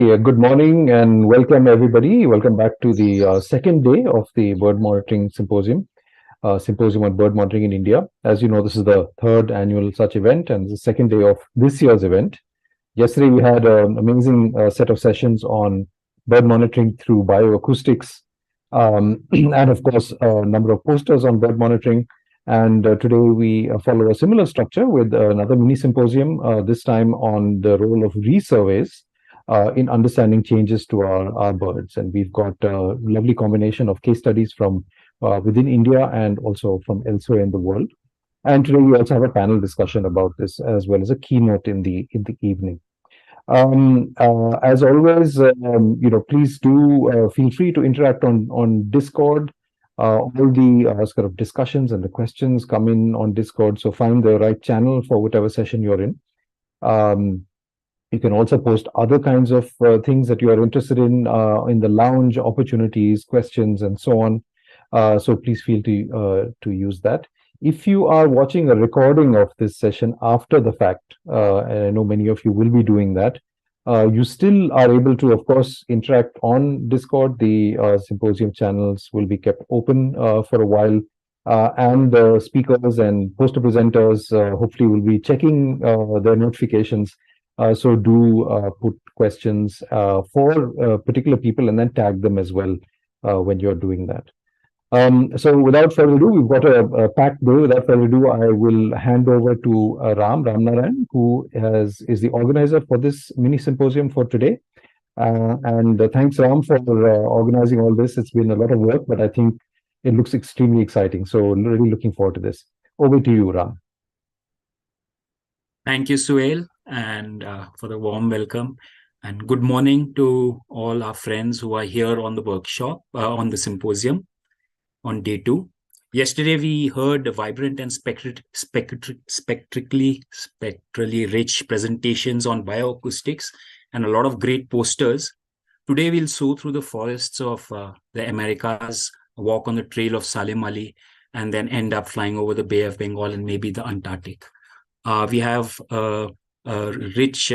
Yeah, good morning and welcome everybody. Welcome back to the second day of the Bird Monitoring Symposium, Symposium on Bird Monitoring in India. As you know, this is the third annual such event and the second day of this year's event. Yesterday, we had an amazing set of sessions on bird monitoring through bioacoustics, and of course, a number of posters on bird monitoring. And today, we follow a similar structure with another mini symposium, this time on the role of resurveys in understanding changes to our birds. And we've got a lovely combination of case studies from within India and also from elsewhere in the world. And today we also have a panel discussion about this as well as a keynote in the evening. As always, please do feel free to interact on Discord. All the sort of discussions and the questions come in on Discord, so find the right channel for whatever session you're in. You can also post other kinds of things that you are interested in the lounge, opportunities, questions, and so on. So please feel to use that. If you are watching a recording of this session after the fact, and I know many of you will be doing that, you still are able to, of course, interact on Discord. The symposium channels will be kept open for a while, and the speakers and poster presenters hopefully will be checking their notifications. So do put questions for particular people and then tag them as well when you're doing that. So without further ado, we've got a packed day. Without further ado, I will hand over to Ram Narayan, who is the organizer for this mini symposium for today. And thanks, Ram, for organizing all this. It's been a lot of work, but I think it looks extremely exciting. So really looking forward to this. Over to you, Ram. Thank you, Suhail, and for the warm welcome. And good morning to all our friends who are here on the workshop, on the symposium on day 2. Yesterday, we heard vibrant and spectrally rich presentations on bioacoustics and a lot of great posters. Today, we'll soar through the forests of the Americas, walk on the trail of Salim Ali, and then end up flying over the Bay of Bengal and maybe the Antarctic. We have a rich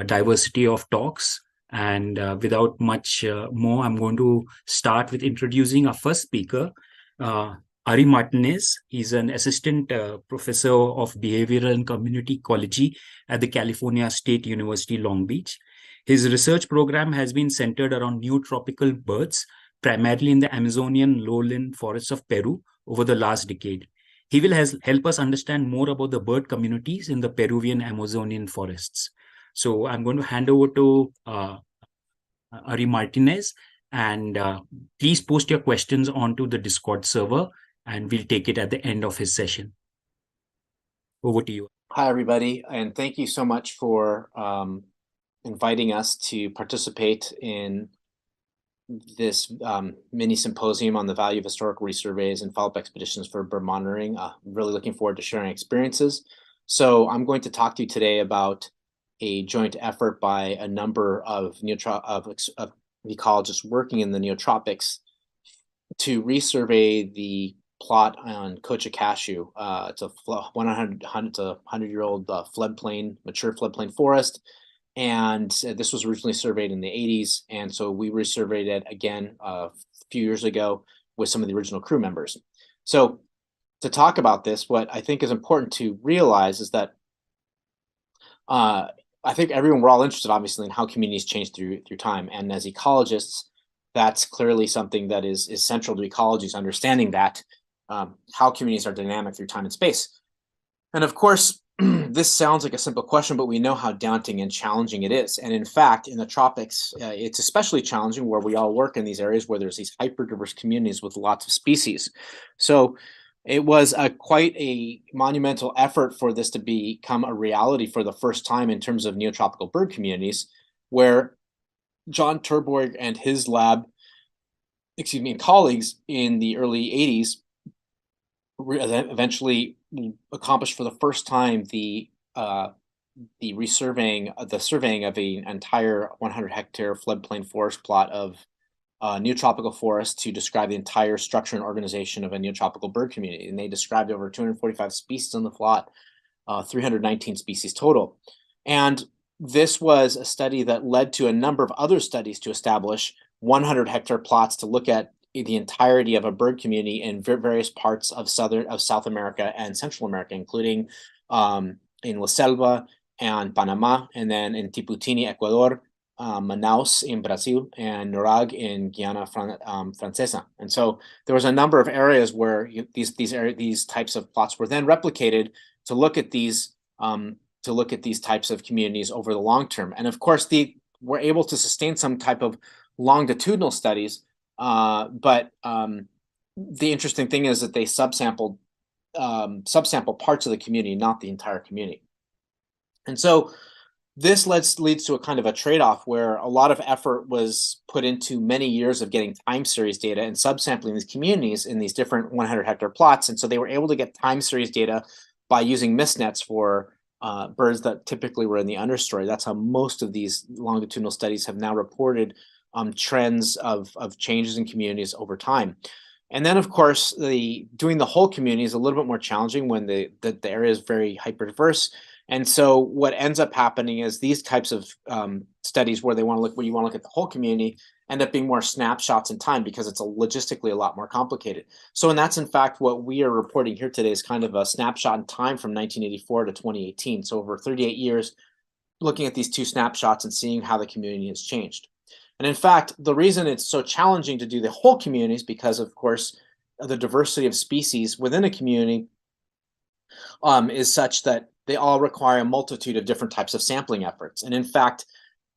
diversity of talks. And without much more, I'm going to start with introducing our first speaker, Ari Martinez. He's an assistant professor of behavioral and community ecology at the California State University, Long Beach. His research program has been centered around neotropical birds, primarily in the Amazonian lowland forests of Peru over the last decade. He will help us understand more about the bird communities in the Peruvian Amazonian forests. So I'm going to hand over to Ari Martinez, and please post your questions onto the Discord server, and we'll take it at the end of his session. Over to you. Hi, everybody, and thank you so much for inviting us to participate in this mini symposium on the value of historical resurveys and follow-up expeditions for bird monitoring. Really looking forward to sharing experiences. So I'm going to talk to you today about a joint effort by a number of ecologists working in the neotropics to resurvey the plot on Kocha Cashew. It's a 100-year-old floodplain, mature floodplain forest. And this was originally surveyed in the 80s. And so we resurveyed it again a few years ago with some of the original crew members. So to talk about this, what I think is important to realize is that I think we're all interested, obviously, in how communities change through time. And as ecologists, that's clearly something that is central to ecology, is understanding that how communities are dynamic through time and space. And of course, this sounds like a simple question, but we know how daunting and challenging it is. And in fact, in the tropics, it's especially challenging where we all work in these areas where there's these hyper-diverse communities with lots of species. So it was quite a monumental effort for this to become a reality for the first time in terms of neotropical bird communities, where John Terborg and his lab, and colleagues in the early 80s eventually accomplished for the first time the surveying of an entire 100-hectare floodplain forest plot of neotropical forest to describe the entire structure and organization of a neotropical bird community. And they described over 245 species on the plot, 319 species total. And this was a study that led to a number of other studies to establish 100-hectare plots to look at the entirety of a bird community in various parts of South America and Central America, including in La Selva and Panama, and then in Tiputini, Ecuador, Manaus in Brazil, and Nurag in Guiana Francesa. And so there was a number of areas where these types of plots were then replicated to look at these types of communities over the long term. And of course, we're able to sustain some type of longitudinal studies, but the interesting thing is that they subsample parts of the community, not the entire community. And so this leads to a kind of a trade-off where a lot of effort was put into many years of getting time series data and subsampling these communities in these different 100-hectare plots. And so they were able to get time series data by using mist nets for birds that typically were in the understory. That's how most of these longitudinal studies have now reported trends of changes in communities over time. And then, of course, doing the whole community is a little bit more challenging when the area is very hyperdiverse. And so what ends up happening is these types of studies where you want to look at the whole community end up being more snapshots in time because it's logistically a lot more complicated. So, and that's in fact what we are reporting here today is kind of a snapshot in time from 1984 to 2018. So over 38 years, looking at these two snapshots and seeing how the community has changed. And in fact, the reason it's so challenging to do the whole community is because, of course, the diversity of species within a community is such that they all require a multitude of different types of sampling efforts. And in fact,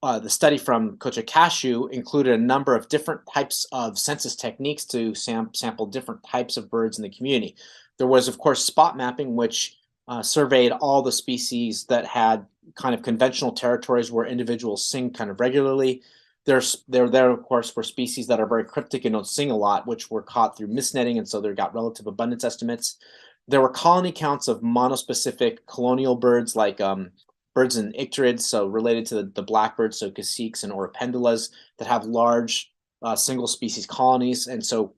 the study from Cochacashu included a number of different types of census techniques to sample different types of birds in the community. There was, of course, spot mapping, which surveyed all the species that had kind of conventional territories where individuals sing kind of regularly. There, of course, were species that are very cryptic and don't sing a lot, which were caught through mist netting, and so they got relative abundance estimates. There were colony counts of monospecific colonial birds like birds in icterids, so related to the blackbirds, so caciques and oropendulas that have large single species colonies. And so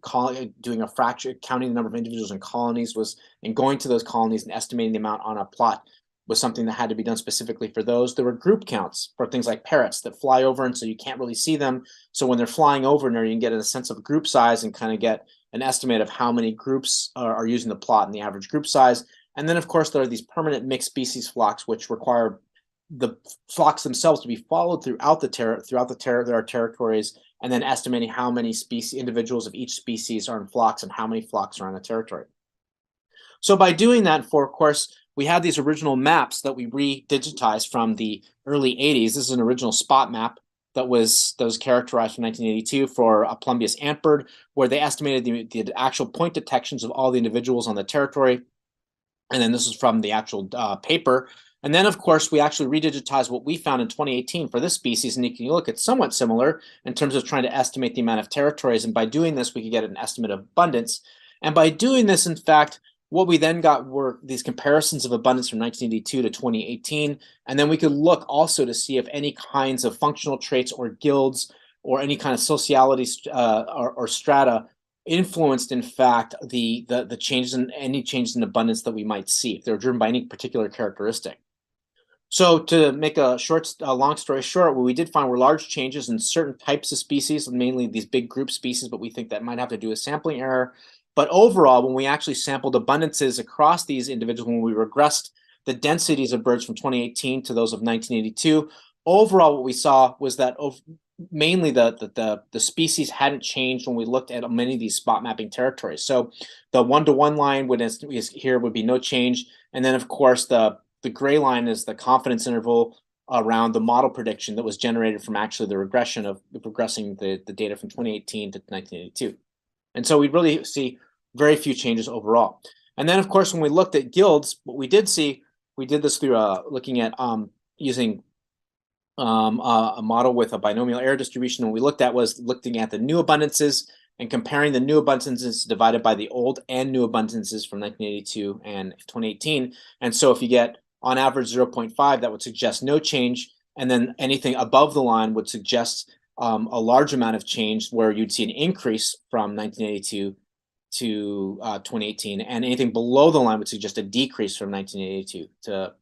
doing a fraction, counting the number of individuals in colonies and going to those colonies and estimating the amount on a plot was something that had to be done specifically for those. There were group counts for things like parrots that fly over, and so you can't really see them. So when they're flying over there, you can get a sense of group size and kind of get an estimate of how many groups are using the plot and the average group size. And then, of course, there are these permanent mixed species flocks, which require the flocks themselves to be followed throughout their territories, and then estimating how many individuals of each species are in flocks and how many flocks are on a territory. So by doing that, of course, we had these original maps that we re-digitized from the early 80s. This is an original spot map that was characterized from 1982 for a Plumbeous antbird, where they estimated the actual point detections of all the individuals on the territory. And then this is from the actual paper. And then, of course, we actually redigitized what we found in 2018 for this species. And you can look, it's somewhat similar in terms of trying to estimate the amount of territories. And by doing this, we could get an estimate of abundance. And by doing this, in fact, what we then got were these comparisons of abundance from 1982 to 2018. And then we could look also to see if any kinds of functional traits or guilds or any kind of sociality or strata influenced, in fact, the changes in any changes in abundance that we might see, if they're driven by any particular characteristic. So to make a long story short, what we did find were large changes in certain types of species, mainly these big group species, but we think that might have to do with sampling error. But overall, when we actually sampled abundances across these individuals, when we regressed the densities of birds from 2018 to those of 1982, overall what we saw was that mainly the species hadn't changed when we looked at many of these spot mapping territories. So the 1-to-1 line would be no change. And then, of course, the gray line is the confidence interval around the model prediction that was generated from actually the regression of progressing the data from 2018 to 1982. And so we really see very few changes overall. And then, of course, when we looked at guilds, what we did see, we did this through looking at using a model with a binomial error distribution. And what we looked at was looking at the new abundances and comparing the new abundances divided by the old and new abundances from 1982 and 2018. And so if you get on average 0.5, that would suggest no change. And then anything above the line would suggest a large amount of change, where you'd see an increase from 1982 to 2018, and anything below the line would suggest a decrease from 1982 to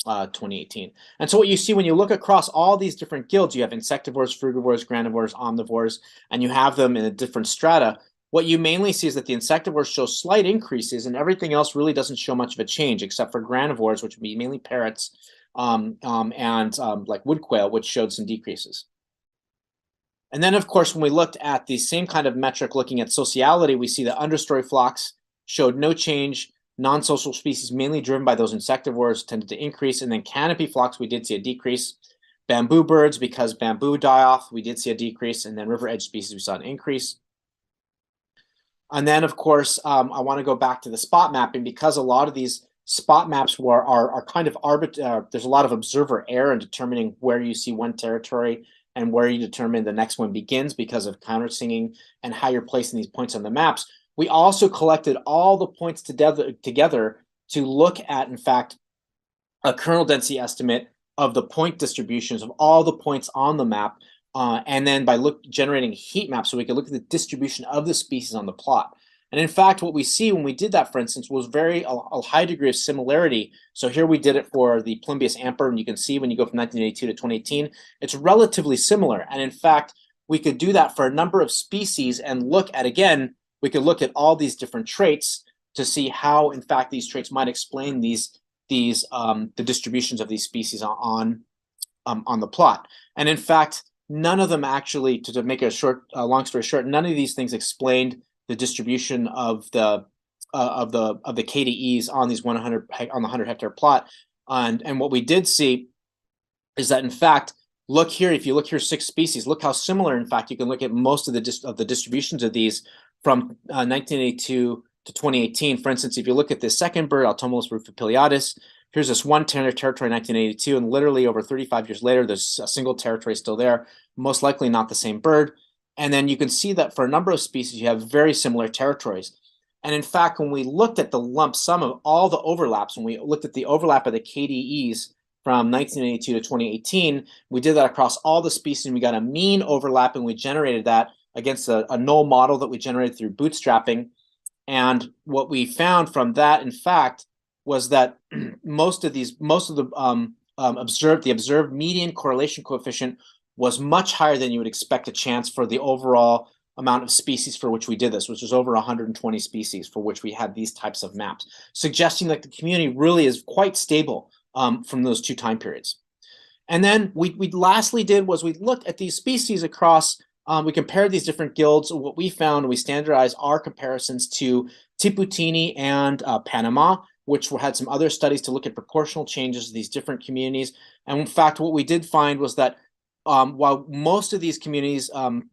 2018. And so what you see when you look across all these different guilds, you have insectivores, frugivores, granivores, omnivores, and you have them in a different strata. What you mainly see is that the insectivores show slight increases, and everything else really doesn't show much of a change, except for granivores, which would be mainly parrots, and like wood quail, which showed some decreases. And then, of course, when we looked at the same kind of metric looking at sociality, we see that understory flocks showed no change. Non-social species, mainly driven by those insectivores, tended to increase. And then canopy flocks, we did see a decrease. Bamboo birds, because bamboo die off, we did see a decrease. And then river edge species, we saw an increase. And then, of course, I want to go back to the spot mapping, because a lot of these spot maps are kind of arbitrary. There's a lot of observer error in determining where you see one territory and where you determine the next one begins because of countersinging and how you're placing these points on the maps. We also collected all the points together to look at, in fact, a kernel density estimate of the point distributions of all the points on the map, and then by generating heat maps so we could look at the distribution of the species on the plot. And in fact, what we see when we did that, for instance, was a high degree of similarity. So here we did it for the Plumbeus amper, and you can see when you go from 1982 to 2018, it's relatively similar. And in fact, we could do that for a number of species and look at, again, we could look at all these different traits to see how, in fact, these traits might explain the distributions of these species on the plot. And in fact, none of them actually, to make a long story short, none of these things explained the distribution of the KDEs on these 100 hectare plot. And what we did see is that, in fact, look here, if you look here, 6 species, look how similar, in fact, you can look at most of the distributions of these from 1982 to 2018. For instance, if you look at this second bird, Automolus rufipiliatus, here's this one territory in 1982, and literally over 35 years later, there's a single territory still there, most likely not the same bird. And then you can see that for a number of species, you have very similar territories. And in fact, when we looked at the lump sum of all the overlaps, when we looked at the overlap of the KDEs from 1982 to 2018, we did that across all the species, and we got a mean overlap, and we generated that against a null model that we generated through bootstrapping. And what we found from that, in fact, was that most of the observed median correlation coefficient was much higher than you would expect a chance for the overall amount of species for which we did this, which was over 120 species for which we had these types of maps, suggesting that the community really is quite stable from those 2 time periods. And then we lastly did was we looked at these species across, we compared these different guilds. What we found, we standardized our comparisons to Tiputini and Panama, which had some other studies to look at proportional changes of these different communities. And in fact, what we did find was that while most of these communities,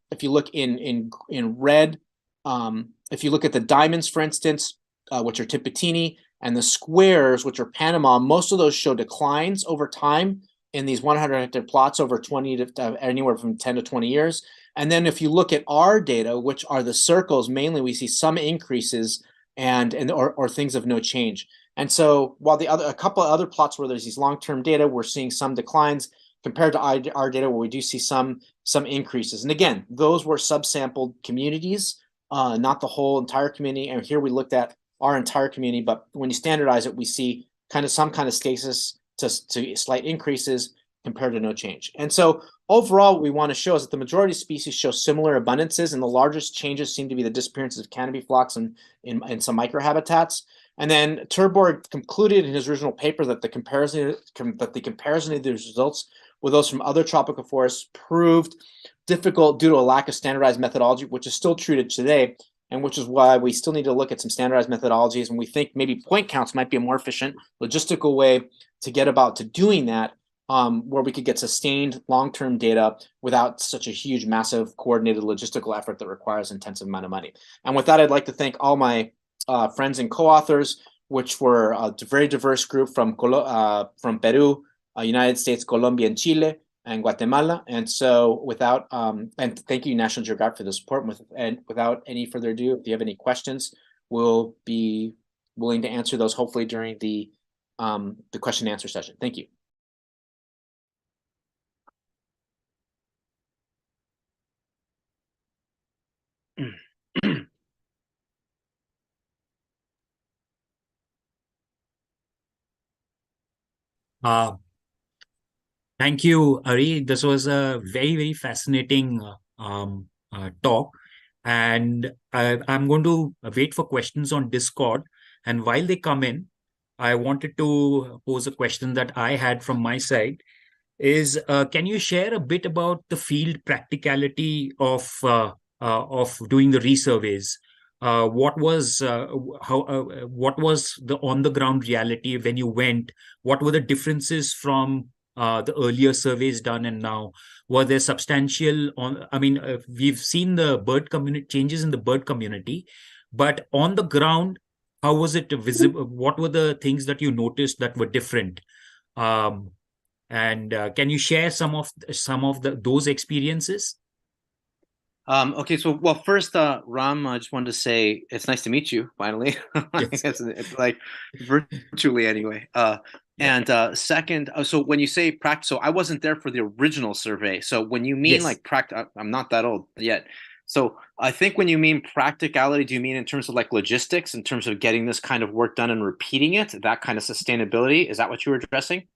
if you look in red, if you look at the diamonds, for instance, which are Tiputini, and the squares, which are Panama, most of those show declines over time in these 100 hectare plots over 20 to anywhere from 10 to 20 years. And then if you look at our data, which are the circles, mainly we see some increases or things of no change. And so while a couple of other plots where there's these long-term data, we're seeing some declines compared to our data where we do see some increases. And again, those were subsampled communities, not the whole entire community. And here we looked at our entire community, but when you standardize it, we see some kind of stasis to slight increases compared to no change. And so overall, what we want to show is that the majority of species show similar abundances, and the largest changes seem to be the disappearances of canopy flocks in some microhabitats. And then Terborg concluded in his original paper that the comparison of these results with those from other tropical forests proved difficult due to a lack of standardized methodology, which is still true to today, and which is why we still need to look at some standardized methodologies. And we think maybe point counts might be a more efficient logistical way to get about to doing that, where we could get sustained long-term data without such a huge, massive, coordinated logistical effort that requires intensive amount of money. And with that, I'd like to thank all my friends and co-authors, which were a very diverse group from Peru, United States, Colombia, and Chile, and Guatemala. And so and thank you, National Geographic, for the support. And without any further ado, if you have any questions, we'll be willing to answer those hopefully during the question and answer session. Thank you. Uh, Thank you, Ari. This was a very, very fascinating talk. And I'm going to wait for questions on Discord. And while they come in, I wanted to pose a question that I had from my side is can you share a bit about the field practicality of doing the resurveys? What was how what was the on the ground reality when you went? What were the differences from the earlier surveys done and now? Were there substantial on? I mean, we've seen the bird community changes in the bird community, but on the ground, how was it visible? What were the things that you noticed that were different? Um, and can you share some of those experiences? Okay, so well, first, Ram, I just wanted to say it's nice to meet you finally. Yes. It's like virtually anyway. Yeah. And second, so when you say practice, so I wasn't there for the original survey. So when you mean Yes. like practice, I'm not that old yet. So I think when you mean practicality, do you mean in terms of like logistics, in terms of getting this kind of work done and repeating it, that kind of sustainability? Is that what you were addressing?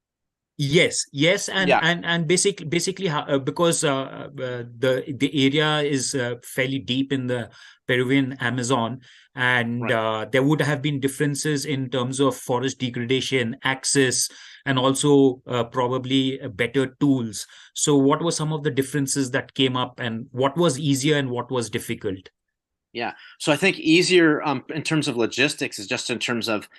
Yes, and Yeah, basically because the area is fairly deep in the Peruvian Amazon, and right. there would have been differences in terms of forest degradation, access, and also probably better tools. So, what were some of the differences that came up, and what was easier and what was difficult? Yeah. So I think easier in terms of logistics is just in terms of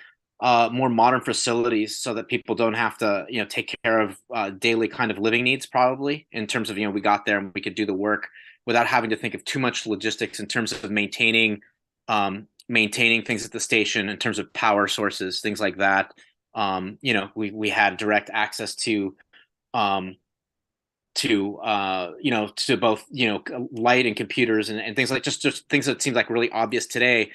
more modern facilities so that people don't have to, take care of daily kind of living needs probably in terms of, we got there and we could do the work without having to think of too much logistics in terms of maintaining things at the station in terms of power sources, things like that. We had direct access um, to both light and computers and things like just things that seem like really obvious today.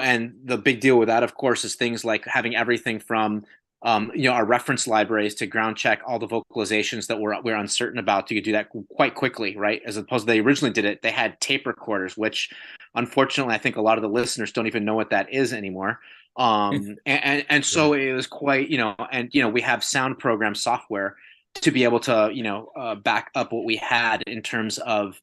And the big deal with that, of course, is things like having everything from our reference libraries to ground check all the vocalizations that we're uncertain about. You could do that quite quickly, right? As opposed to they originally did it, they had tape recorders, which unfortunately I think a lot of the listeners don't even know what that is anymore. And Right. so it was quite, and we have sound program software to be able to back up what we had in terms of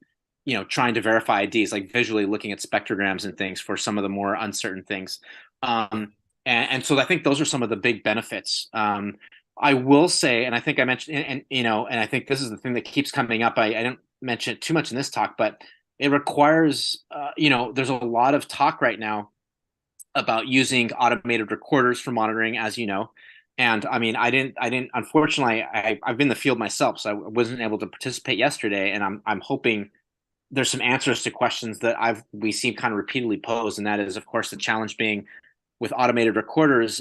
trying to verify IDs, like visually looking at spectrograms and things for some of the more uncertain things. And so I think those are some of the big benefits. I will say, and I think I mentioned, and I think this is the thing that keeps coming up. I don't mention it too much in this talk, but it requires, there's a lot of talk right now about using automated recorders for monitoring, as you know. And I mean, unfortunately, I've been in the field myself, so I wasn't able to participate yesterday. And I'm hoping there's some answers to questions that we see kind of repeatedly posed. And that is, of course, the challenge being with automated recorders.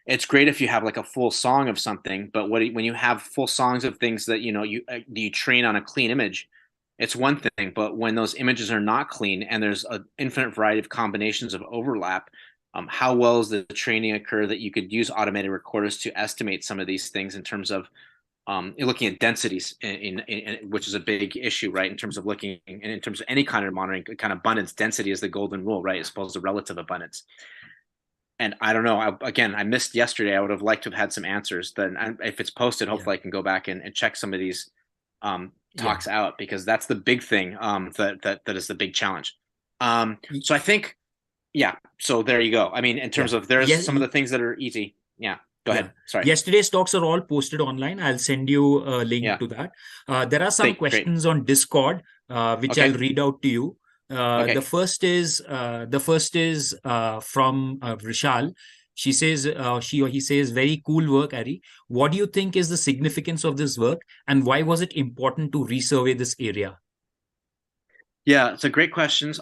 It's great if you have like a full song of something, but when you have full songs of things that, you train on a clean image, it's one thing, but when those images are not clean and there's an infinite variety of combinations of overlap, how well does the training occur that you could use automated recorders to estimate some of these things in terms of looking at densities, which is a big issue, right? In terms of looking, in terms of any kind of monitoring, kind of abundance, density is the golden rule, right? As opposed to relative abundance. And I don't know. I missed yesterday. I would have liked to have had some answers. Then, if it's posted, Yeah. hopefully I can go back and check some of these Yeah. talks out, because that's the big thing. That is the big challenge. So I think, yeah. So there you go. I mean, in terms Yeah. of there's Yes. some of the things that are easy. Yeah. Go Yeah. ahead. Sorry. Yesterday's talks are all posted online. I'll send you a link Yeah. to that. There are some Great. questions on Discord, which I'll Okay. read out to you. Okay. The first is from Vishal. She says, she or he says, very cool work, Ari. What do you think is the significance of this work, and why was it important to resurvey this area? Yeah, it's a great questions.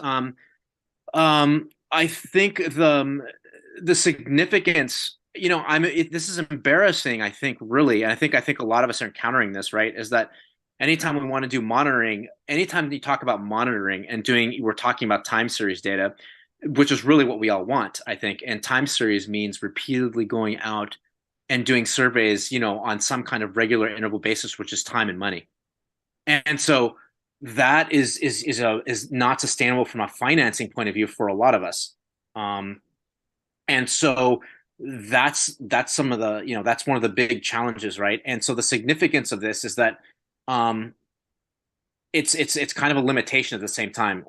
I think the significance, this is embarrassing, I think, really. And I think a lot of us are encountering this, right? Is that anytime we want to do monitoring, anytime you talk about monitoring and we're talking about time series data, which is really what we all want, I think. And time series means repeatedly going out and doing surveys, on some kind of regular interval basis, which is time and money. And so that is not sustainable from a financing point of view for a lot of us. And so that's some of the, that's one of the big challenges, right? And so the significance of this is that it's kind of a limitation at the same time.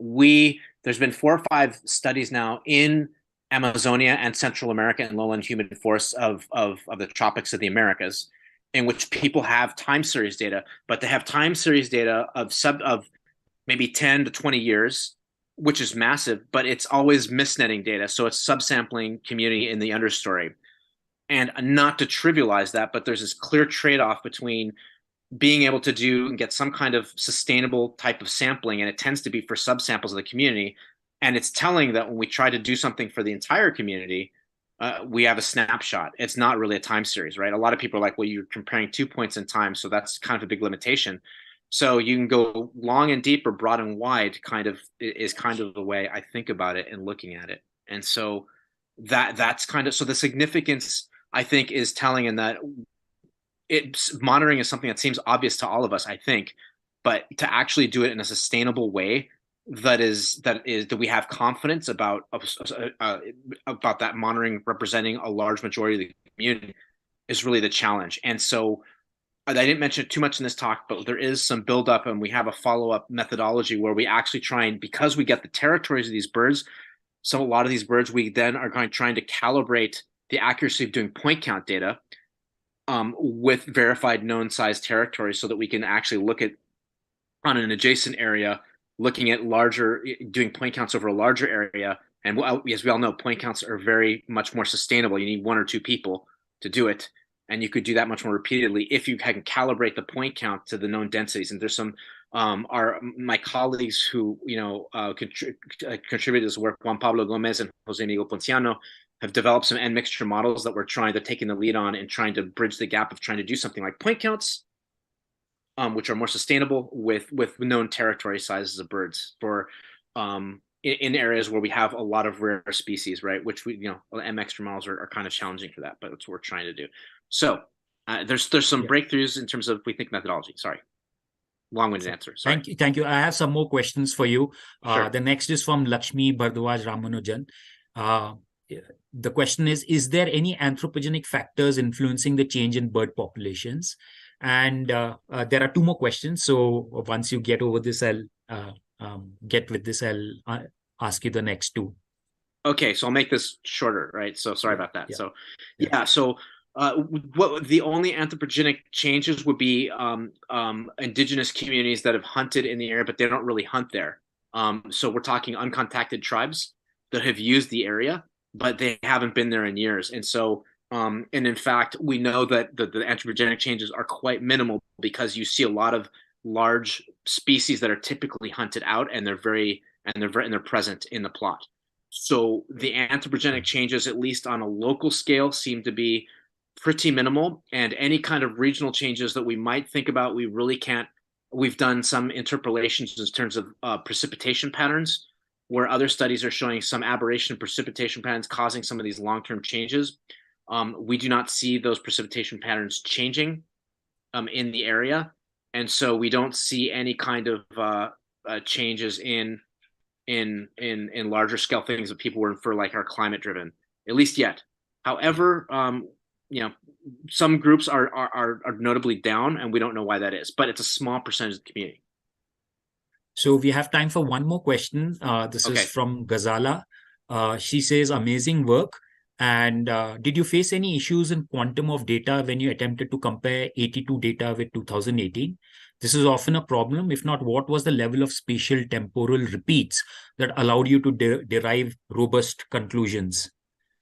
There's been 4 or 5 studies now in Amazonia and Central America and lowland humid forests of the tropics of the Americas, in which people have time series data, but they have time series data of maybe 10 to 20 years, which is massive, but it's always misnetting data. So it's subsampling community in the understory. And not to trivialize that, but there's this clear trade-off between being able to do and get some kind of sustainable type of sampling, and it tends to be for subsamples of the community. And it's telling that when we try to do something for the entire community, we have a snapshot. It's not really a time series, right? A lot of people are like, well, you're comparing 2 points in time, so that's kind of a big limitation. So you can go long and deep or broad and wide, is kind of the way I think about it and looking at it. And so that's kind of, so the significance, I think, is telling in that monitoring is something that seems obvious to all of us, I think, but to actually do it in a sustainable way that we have confidence about that monitoring representing a large majority of the community is really the challenge. And so I didn't mention it too much in this talk, but there is some buildup, and we have a follow-up methodology where we actually try, and because we get the territories of these birds, so a lot of these birds, we then are trying to calibrate the accuracy of doing point count data with verified known size territories, so that we can actually look at on an adjacent area, looking at doing point counts over a larger area. And as we all know, point counts are very much more sustainable. You need 1 or 2 people to do it. And you could do that much more repeatedly if you can calibrate the point count to the known densities. And there's some my colleagues who contributed to this work, Juan Pablo Gomez and Jose Miguel Ponciano, have developed some end mixture models that they're taking the lead on and trying to bridge the gap of trying to do something like point counts, which are more sustainable with known territory sizes of birds for in areas where we have a lot of rare species, right? Which M extra models are kind of challenging for that, but that's what we're trying to do. So there's some breakthroughs in terms of, we think, methodology. Sorry, long-winded answer. Sorry. Thank you. I have some more questions for you. Sure. The next is from Lakshmi Bhardwaj Ramanujan. The question is there any anthropogenic factors influencing the change in bird populations? And there are 2 more questions. So once you get over this, I'll ask you the next 2. Okay, so I'll make this shorter, right? So sorry about that. Yeah. So what the only anthropogenic changes would be indigenous communities that have hunted in the area, but they don't really hunt there. So we're talking uncontacted tribes that have used the area, but they haven't been there in years. And so, and in fact, we know that the anthropogenic changes are quite minimal, because you see a lot of large species that are typically hunted out, and they're present in the plot. So the anthropogenic changes, at least on a local scale, seem to be pretty minimal, and any kind of regional changes that we might think about, we really can't. We've done some interpolations in terms of precipitation patterns, where other studies are showing some aberration of precipitation patterns causing some of these long-term changes. We do not see those precipitation patterns changing in the area, and so we don't see any kind of changes in larger scale things that people would infer like are climate driven, at least yet. However, some groups are notably down, and we don't know why that is, but it's a small percentage of the community. So we have time for one more question. This Okay. is from Ghazala. She says, amazing work. And did you face any issues in quantum of data when you attempted to compare 82 data with 2018? This is often a problem. If not, what was the level of spatial temporal repeats that allowed you to derive robust conclusions?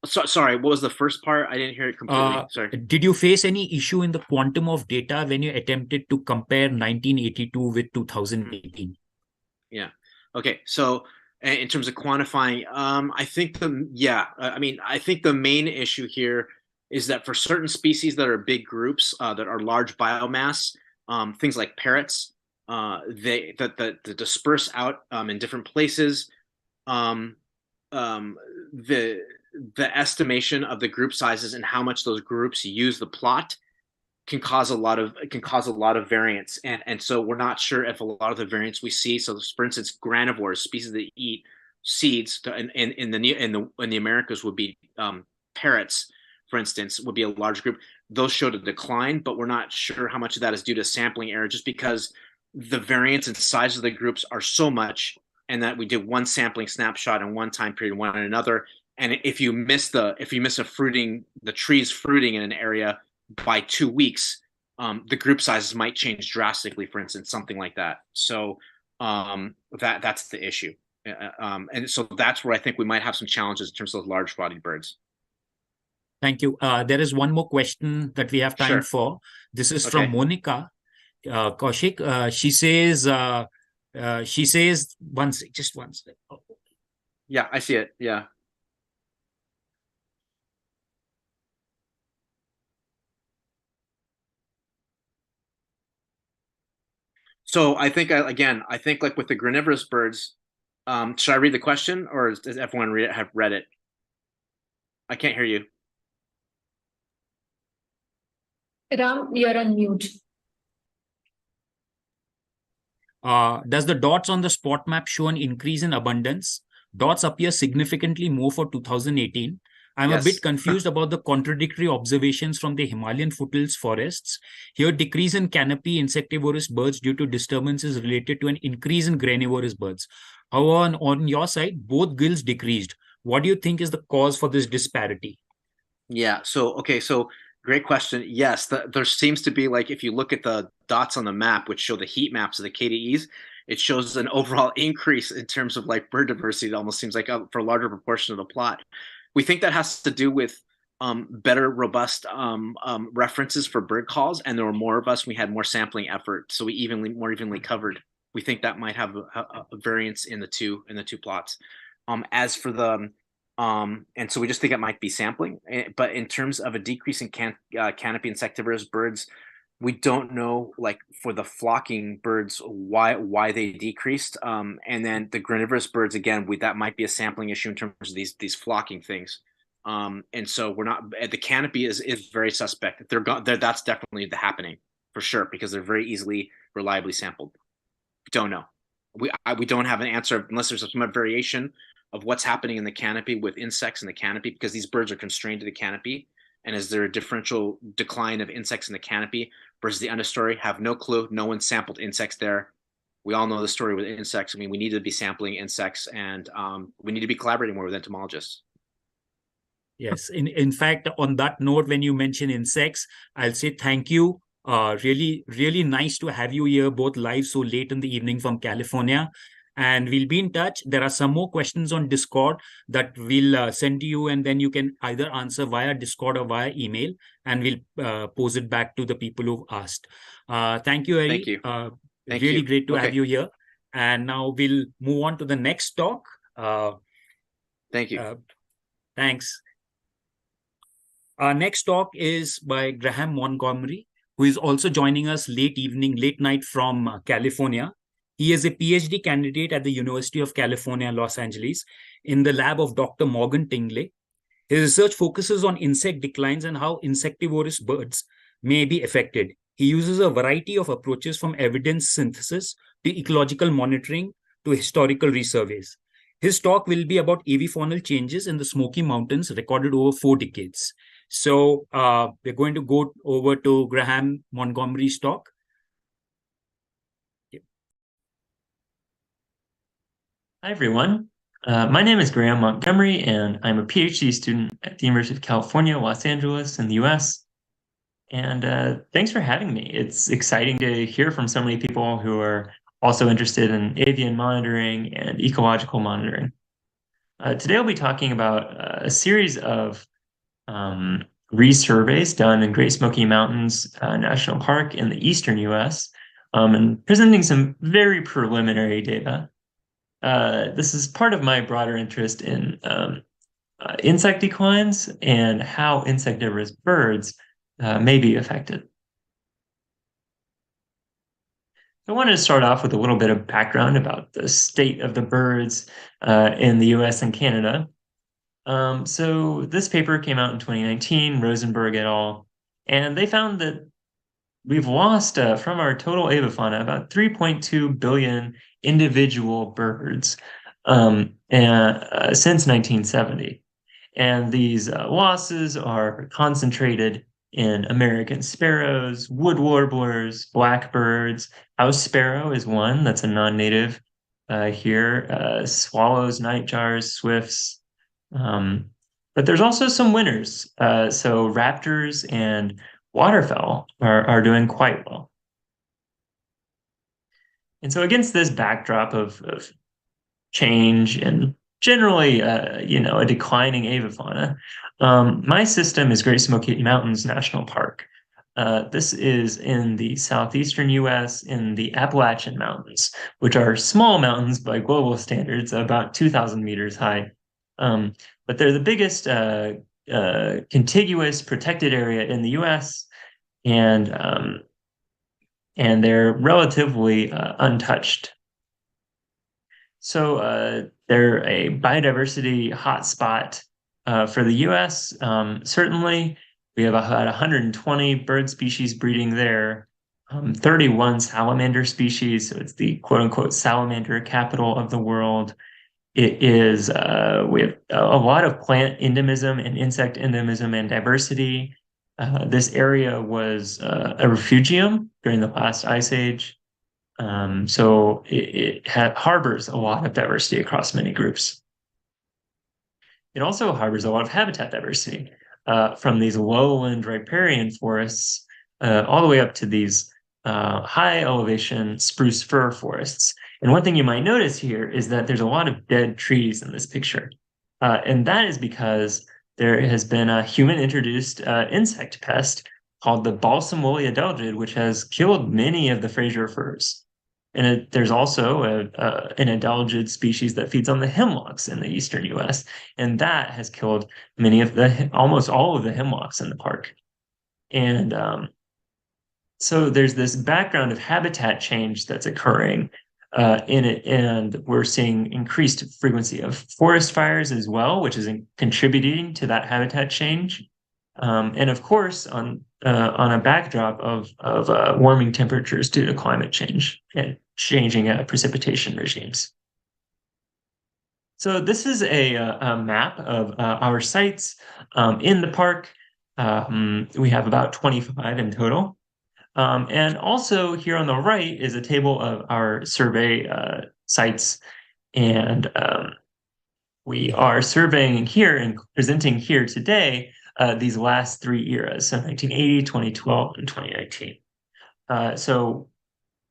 Sorry, what was the first part? I didn't hear it completely. Sorry. Did you face any issue in the quantum of data when you attempted to compare 1982 with 2018? Yeah. Okay. So in terms of quantifying, I think I think the main issue here is that for certain species that are big groups, that are large biomass, things like parrots, they disperse out in different places. The estimation of the group sizes and how much those groups use the plot can cause a lot of variance, and so we're not sure if a lot of the variance we see. So, for instance, granivores, species that eat seeds, in the Americas would be parrots, for instance, would be a large group. Those showed a decline, but we're not sure how much of that is due to sampling error, just because the variance in size of the groups are so much, and that we did one sampling snapshot in one time period, one in another. And if you miss the trees fruiting in an area by 2 weeks, the group sizes might change drastically, for instance, something like that. So that's the issue. And so that's where I think we might have some challenges in terms of those large-bodied birds. Thank you. There is one more question that we have time for. This is from Monica Kaushik. She says, just one second. Yeah, I see it. Yeah. So I think like with the granivorous birds, should I read the question, or does everyone have read it? I can't hear you. Ram, you're on mute. Does the dots on the spot map show an increase in abundance? Dots appear significantly more for 2018. I'm a bit confused about the contradictory observations from the Himalayan foothills forests. Here, decrease in canopy insectivorous birds due to disturbances related to an increase in granivorous birds. However, on your side, both gills decreased. What do you think is the cause for this disparity? Yeah, so great question. Yes, there seems to be, like, if you look at the dots on the map, which show the heat maps of the KDEs, it shows an overall increase in terms of like bird diversity. It almost seems like for a larger proportion of the plot. We think that has to do with better, robust references for bird calls, and there were more of us. We had more sampling effort, so we more evenly covered. We think that might have a variance in the two plots. As for the and so we just think it might be sampling. But in terms of a decrease in canopy insectivorous birds, we don't know, like, for the flocking birds, why they decreased. And then the granivorous birds, again, that might be a sampling issue in terms of these flocking things. And so we're not. The canopy is very suspect. That's definitely happening for sure, because they're very easily reliably sampled. We don't know. We don't have an answer unless there's some variation of what's happening in the canopy with insects in the canopy, because these birds are constrained to the canopy. And is there a differential decline of insects in the canopy versus the understory? Have no clue. No one sampled insects there. We all know the story with insects. I mean, we need to be sampling insects, and we need to be collaborating more with entomologists. Yes. In fact, on that note, when you mention insects, I'll say thank you. Really, really nice to have you here, both live so late in the evening from California. And we'll be in touch. There are some more questions on Discord that we'll send to you, and then you can either answer via Discord or via email, and we'll pose it back to the people who've asked. Thank you, Ari. Thank you. Really great to have you here. And now we'll move on to the next talk. Thank you. Thanks. Our next talk is by Graham Montgomery, who is also joining us late night from California. He is a PhD candidate at the University of California, Los Angeles, in the lab of Dr. Morgan Tingley. His research focuses on insect declines and how insectivorous birds may be affected. He uses a variety of approaches, from evidence synthesis to ecological monitoring to historical resurveys. His talk will be about avifaunal changes in the Smoky Mountains recorded over 4 decades. So we're going to go over to Graham Montgomery's talk. Hi, everyone. My name is Graham Montgomery, and I'm a PhD student at the University of California, Los Angeles in the US. And thanks for having me. It's exciting to hear from so many people who are also interested in avian monitoring and ecological monitoring. Today, I'll be talking about a series of resurveys done in Great Smoky Mountains National Park in the eastern US, and presenting some very preliminary data. This is part of my broader interest in insect declines and how insectivorous birds may be affected. I wanted to start off with a little bit of background about the state of the birds in the US and Canada. So this paper came out in 2019, Rosenberg et al., and they found that we've lost from our total avifauna about 3.2 billion individual birds since 1970. And these losses are concentrated in American sparrows, wood warblers, blackbirds. House sparrow is one that's a non-native here. Swallows, nightjars, swifts. But there's also some winners. So raptors and waterfowl are doing quite well. And so against this backdrop of change and generally, a declining avifauna, my system is Great Smoky Mountains National Park. This is in the southeastern U.S. in the Appalachian Mountains, which are small mountains by global standards, about 2,000 meters high. But they're the biggest contiguous protected area in the U.S. and they're relatively untouched. So they're a biodiversity hotspot for the U.S. Certainly, we have about 120 bird species breeding there, 31 salamander species. So it's the quote-unquote salamander capital of the world. It is, we have a lot of plant endemism and insect endemism and diversity. This area was a refugium during the last ice age. So it harbors a lot of diversity across many groups. It also harbors a lot of habitat diversity, from these lowland riparian forests all the way up to these high elevation spruce fir forests. And one thing you might notice here is that there's a lot of dead trees in this picture. And that is because there has been a human introduced insect pest called the balsamwolia adelgid, which has killed many of the Fraser firs. And there's also an adelgid species that feeds on the hemlocks in the eastern U.S., and that has killed almost all of the hemlocks in the park. And so there's this background of habitat change that's occurring in it, and we're seeing increased frequency of forest fires as well, which is contributing to that habitat change. And of course, on a backdrop of warming temperatures due to climate change and changing precipitation regimes. So this is a map of our sites in the park. We have about 25 in total. And also here on the right is a table of our survey sites. And we are surveying here and presenting here today these last 3 eras, so 1980, 2012, and 2019. So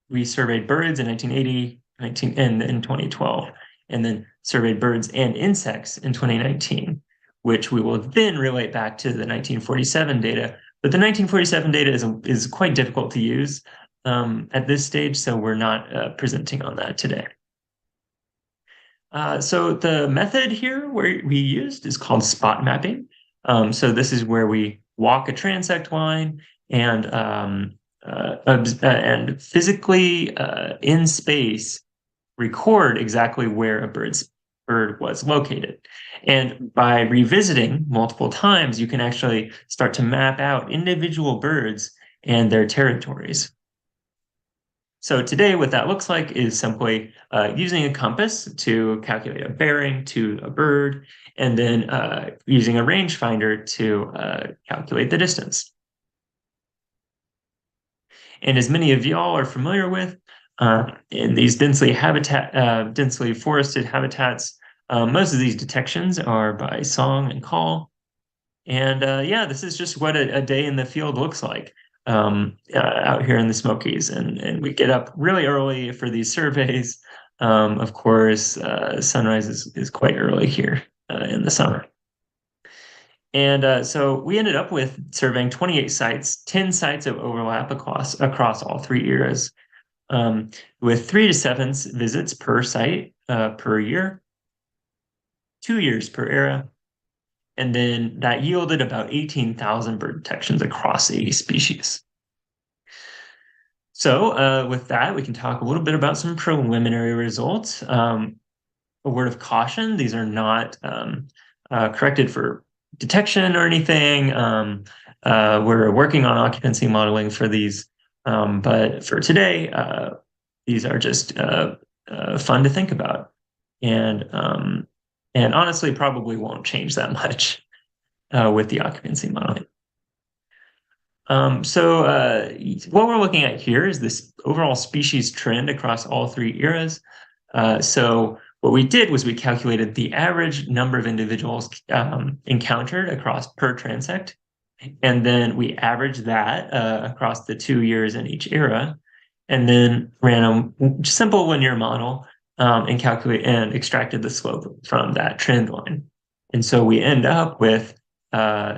we surveyed birds in 1980, and in 2012, and then surveyed birds and insects in 2019, which we will then relate back to the 1947 data. But the 1947 data is quite difficult to use at this stage, so we're not presenting on that today. So the method here where we used is called spot mapping. So this is where we walk a transect line and physically in space record exactly where a bird was located. And by revisiting multiple times, you can actually start to map out individual birds and their territories. So today, what that looks like is simply using a compass to calculate a bearing to a bird, and then using a rangefinder to calculate the distance. And as many of y'all are familiar with, in these densely forested habitats, most of these detections are by song and call. And yeah, this is just what a day in the field looks like out here in the Smokies. And we get up really early for these surveys. Of course, sunrise is quite early here in the summer. And so we ended up with surveying 28 sites, 10 sites of overlap across all 3 eras, with 3 to 7 visits per site per year, 2 years per era. And then that yielded about 18,000 bird detections across 80 species. So with that, we can talk a little bit about some preliminary results. A word of caution, these are not corrected for detection or anything. We're working on occupancy modeling for these, but for today, these are just fun to think about. And and honestly probably won't change that much with the occupancy modeling. What we're looking at here is this overall species trend across all 3 eras. So what we did was we calculated the average number of individuals encountered across per transect, and then we averaged that across the 2 years in each era, and then ran a simple linear model and extracted the slope from that trend line. And so we end up with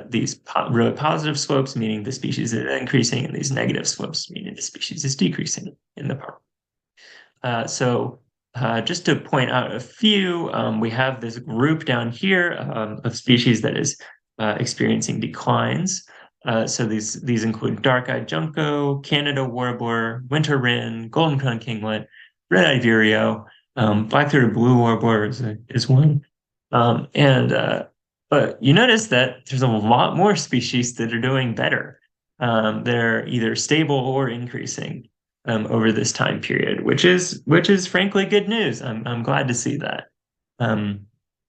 these really positive slopes, meaning the species is increasing, and these negative slopes, meaning the species is decreasing in the park. Just to point out a few, we have this group down here of species that is experiencing declines. So these include dark-eyed junco, Canada warbler, winter wren, golden crowned kinglet, red-eyed vireo, black-throated blue warbler is one. But you notice that there's a lot more species that are doing better. They're either stable or increasing over this time period, which is frankly good news. I'm glad to see that.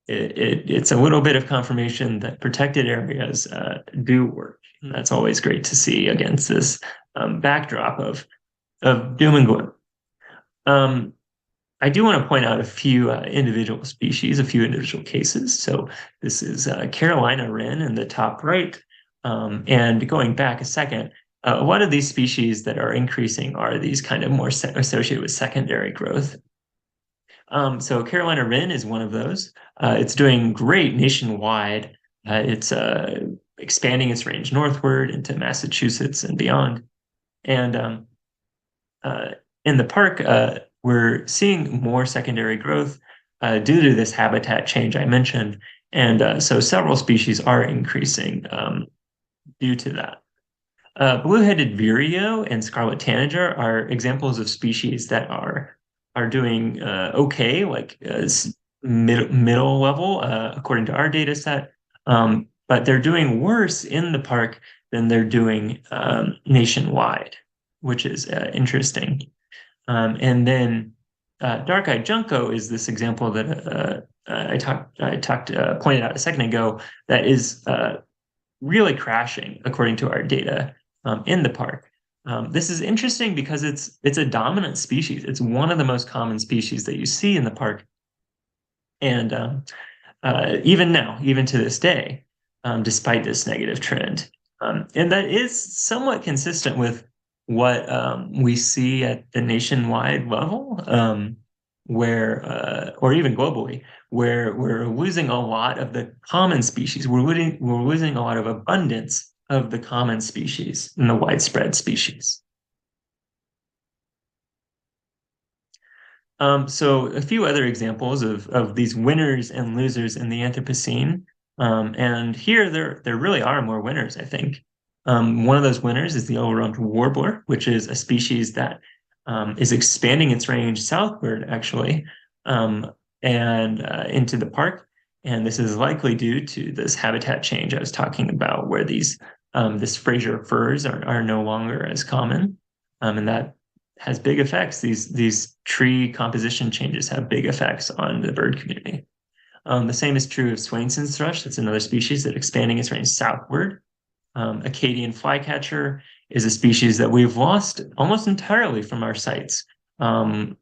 It's a little bit of confirmation that protected areas do work, and that's always great to see against this backdrop of doom and gloom. I do want to point out a few individual species, a few individual cases. So this is Carolina wren in the top right. And going back a second, a lot of these species that are increasing are these kind of more associated with secondary growth. So Carolina wren is one of those. It's doing great nationwide. It's expanding its range northward into Massachusetts and beyond. And in the park, we're seeing more secondary growth due to this habitat change I mentioned. And so several species are increasing due to that. Blue-headed vireo and scarlet tanager are examples of species that are doing okay, like middle level, according to our data set. But they're doing worse in the park than they're doing nationwide, which is interesting. And then dark-eyed junco is this example that I pointed out a second ago that is really crashing according to our data in the park. This is interesting because it's a dominant species. It's one of the most common species that you see in the park. And even now, even to this day, despite this negative trend. And that is somewhat consistent with what we see at the nationwide level, where, or even globally, where we're losing a lot of the common species. We're losing a lot of abundance of the common species and the widespread species. So a few other examples of these winners and losers in the Anthropocene. And here there really are more winners, I think. One of those winners is the yellow-rumped warbler, which is a species that is expanding its range southward, actually, and into the park. And this is likely due to this habitat change I was talking about, where these this Fraser firs are no longer as common, and that has big effects. These tree composition changes have big effects on the bird community. The same is true of Swainson's thrush. That's another species that's expanding its range southward. Acadian flycatcher is a species that we've lost almost entirely from our sites,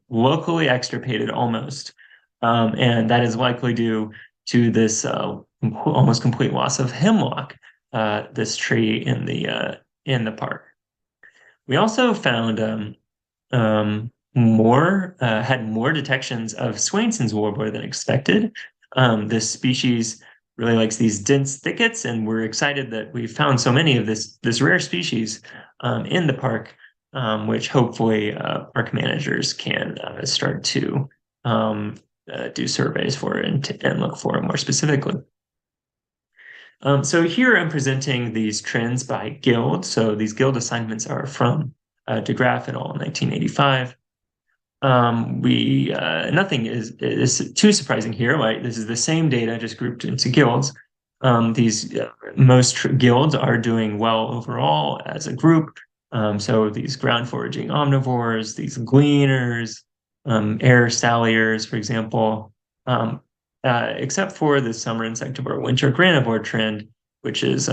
locally extirpated almost. And that is likely due to this almost complete loss of hemlock, this tree in the park. We also found had more detections of Swainson's warbler than expected. This species really likes these dense thickets, and we're excited that we found so many of this rare species in the park, which hopefully park managers can start to do surveys for and look for more specifically. So here I'm presenting these trends by guild. So these guild assignments are from DeGraff et al. In 1985. Nothing is too surprising here, right? This is the same data just grouped into guilds. These most guilds are doing well overall as a group. So these ground foraging omnivores, these gleaners, air salliers, for example, except for the summer insectivore, winter granivore trend, which is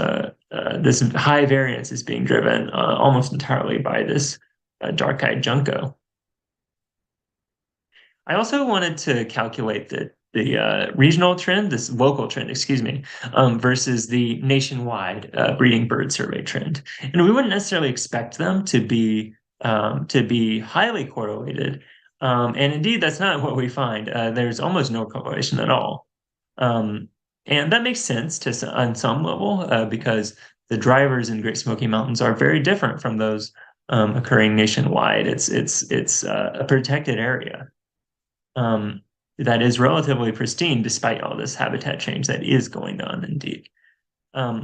this high variance is being driven almost entirely by this dark-eyed junco. I also wanted to calculate the regional trend, this local trend, excuse me, versus the nationwide breeding bird survey trend. And we wouldn't necessarily expect them to be highly correlated. And indeed, that's not what we find. There's almost no correlation at all. And that makes sense on some level because the drivers in Great Smoky Mountains are very different from those occurring nationwide. It's a protected area that is relatively pristine despite all this habitat change that is going on indeed.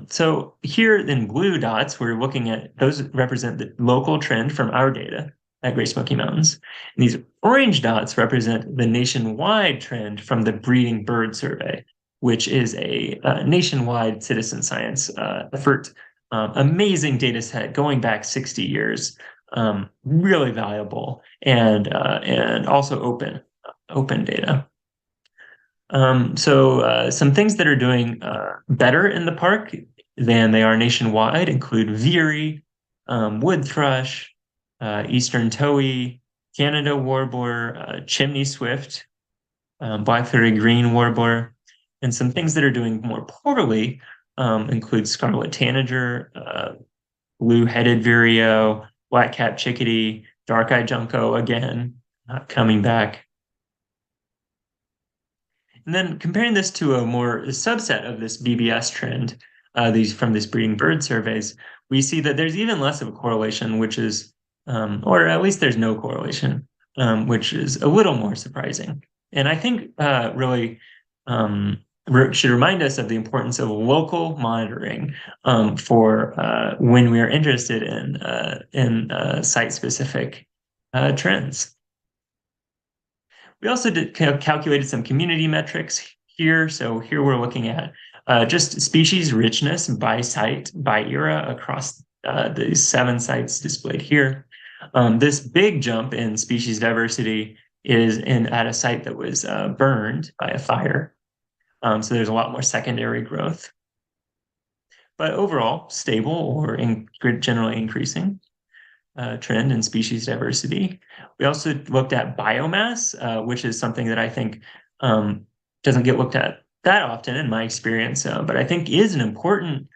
So here in blue dots, we're looking at, those represent the local trend from our data at Great Smoky Mountains. And these orange dots represent the nationwide trend from the breeding bird survey, which is a nationwide citizen science effort. Amazing data set going back 60 years, really valuable and also open data. So some things that are doing better in the park than they are nationwide include veery, wood thrush, eastern towhee, Canada warbler, chimney swift, black-throated green warbler, and some things that are doing more poorly include scarlet tanager, blue-headed vireo, black-capped chickadee, dark-eyed junco again, not coming back. And then comparing this to a subset of this BBS trend, from these breeding bird surveys, we see that there's even less of a correlation, which is, or at least there's no correlation, which is a little more surprising. And I think really should remind us of the importance of local monitoring for when we are interested in site-specific trends. We also calculated some community metrics here. So here we're looking at just species richness by site, by era across the 7 sites displayed here. This big jump in species diversity is at a site that was burned by a fire. So there's a lot more secondary growth. But overall, stable or generally increasing trend in species diversity. We also looked at biomass, which is something that I think doesn't get looked at that often in my experience, but I think is an important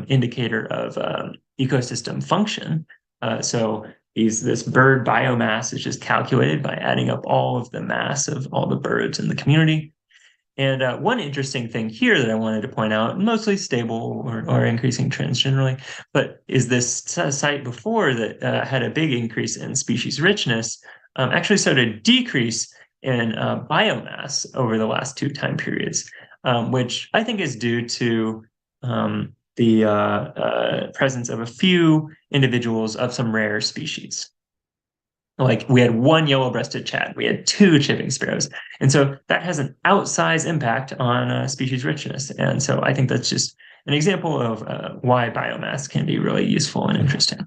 indicator of ecosystem function. So this bird biomass is just calculated by adding up all of the mass of all the birds in the community. And one interesting thing here that I wanted to point out, mostly stable or increasing trends generally, but is this site before that had a big increase in species richness actually started to decrease in biomass over the last 2 time periods, which I think is due to the presence of a few individuals of some rare species. Like we had 1 yellow-breasted chat, we had 2 chipping sparrows. And so that has an outsized impact on species richness. And so I think that's just an example of why biomass can be really useful and interesting.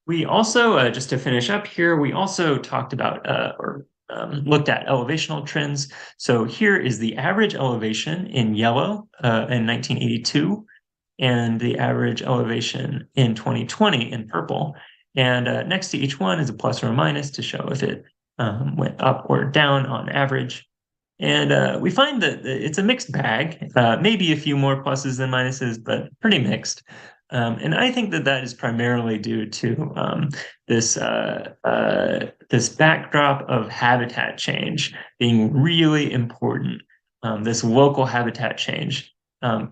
We also, just to finish up here, we also talked about looked at elevational trends. So here is the average elevation in yellow in 1982 and the average elevation in 2020 in purple. And next to each one is a plus or a minus to show if it went up or down on average. And we find that it's a mixed bag, maybe a few more pluses than minuses, but pretty mixed. And I think that is primarily due to this backdrop of habitat change being really important, this local habitat change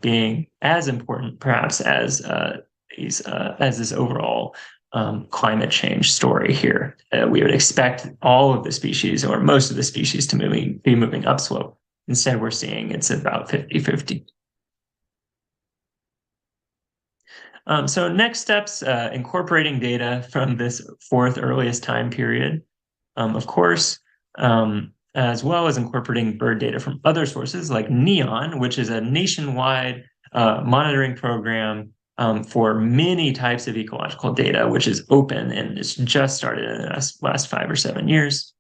being as important perhaps as this overall climate change story here. We would expect all of the species or most of the species to be moving upslope. Instead, we're seeing it's about 50-50. So next steps, incorporating data from this 4th earliest time period, of course, as well as incorporating bird data from other sources like NEON, which is a nationwide monitoring program for many types of ecological data, which is open and it's just started in the last 5 or 7 years.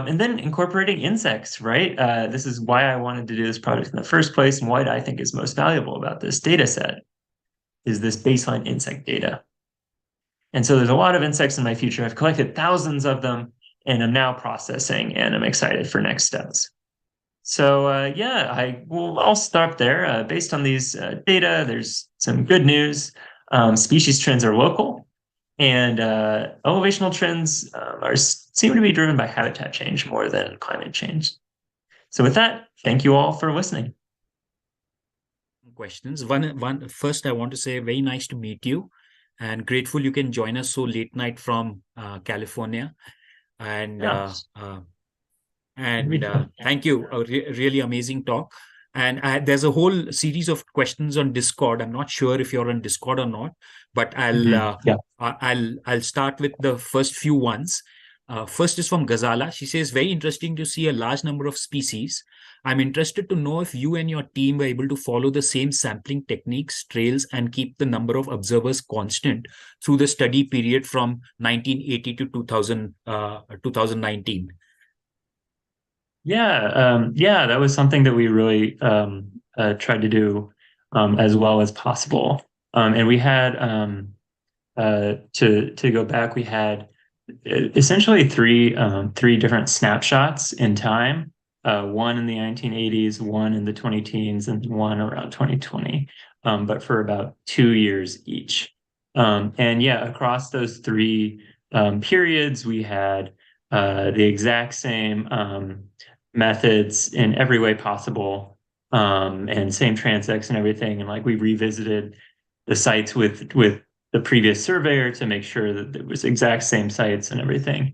And then incorporating insects, right? This is why I wanted to do this project in the first place, and what I think is most valuable about this data set is this baseline insect data. And so there's a lot of insects in my future. I've collected thousands of them, and I'm now processing, and I'm excited for next steps. So yeah, I'll stop there. Based on these data, there's some good news. Species trends are local, and elevational trends seem to be driven by habitat change more than climate change. So with that, thank you all for listening. Questions. First, I want to say very nice to meet you, and grateful you can join us so late night from California. And thank you. A really amazing talk. And there's a whole series of questions on Discord. I'm not sure if you're on Discord or not, but I'll start with the first few ones. First is from Ghazala. She says, very interesting to see a large number of species. I'm interested to know if you and your team were able to follow the same sampling techniques, trails, and keep the number of observers constant through the study period from 1980 to 2019. Yeah, that was something that we really tried to do as well as possible. And we had, to go back, we had essentially three different snapshots in time. One in the 1980s, one in the 2010s, and one around 2020, but for about 2 years each. And yeah, across those three periods, we had the exact same methods in every way possible, and same transects and everything. And like we revisited the sites with the previous surveyor to make sure that it was exact same sites and everything.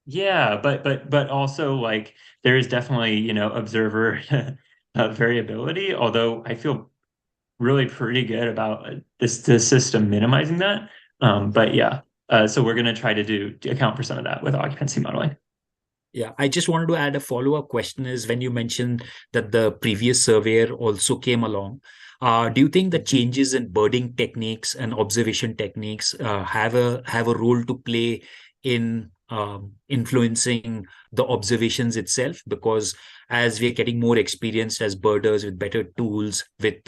Yeah, but also like there is definitely, observer variability, although I feel really pretty good about this system minimizing that. But yeah, so we're going to try to account for some of that with occupancy modeling. Yeah, I just wanted to add a follow-up question is when you mentioned that the previous surveyor also came along, do you think the changes in birding techniques and observation techniques have a role to play in influencing the observations itself? Because as we're getting more experienced as birders with better tools, with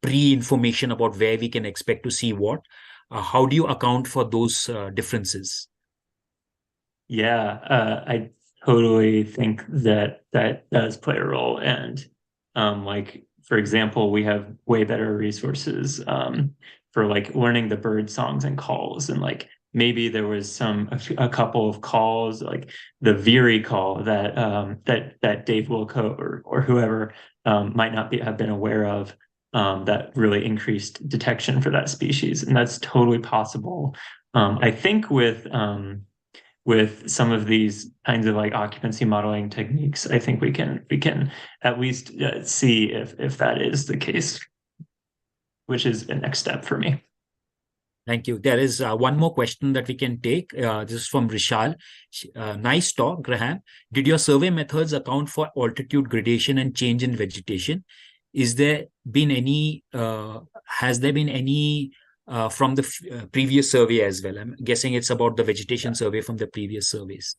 pre-information about where we can expect to see what, how do you account for those differences? Yeah, I totally think that does play a role. And like, for example, we have way better resources for like learning the bird songs and calls. And like maybe there was a couple of calls, like the Veery call that Dave Wilco or whoever might not have been aware of, that really increased detection for that species. And that's totally possible. I think with some of these kinds of like occupancy modeling techniques, I think we can at least see if that is the case, which is the next step for me. Thank you. There is one more question that we can take. This is from Rishal. Nice talk, Graham. Did your survey methods account for altitude gradation and change in vegetation? Has there been any from the previous survey as well? I'm guessing it's about the vegetation survey from the previous surveys.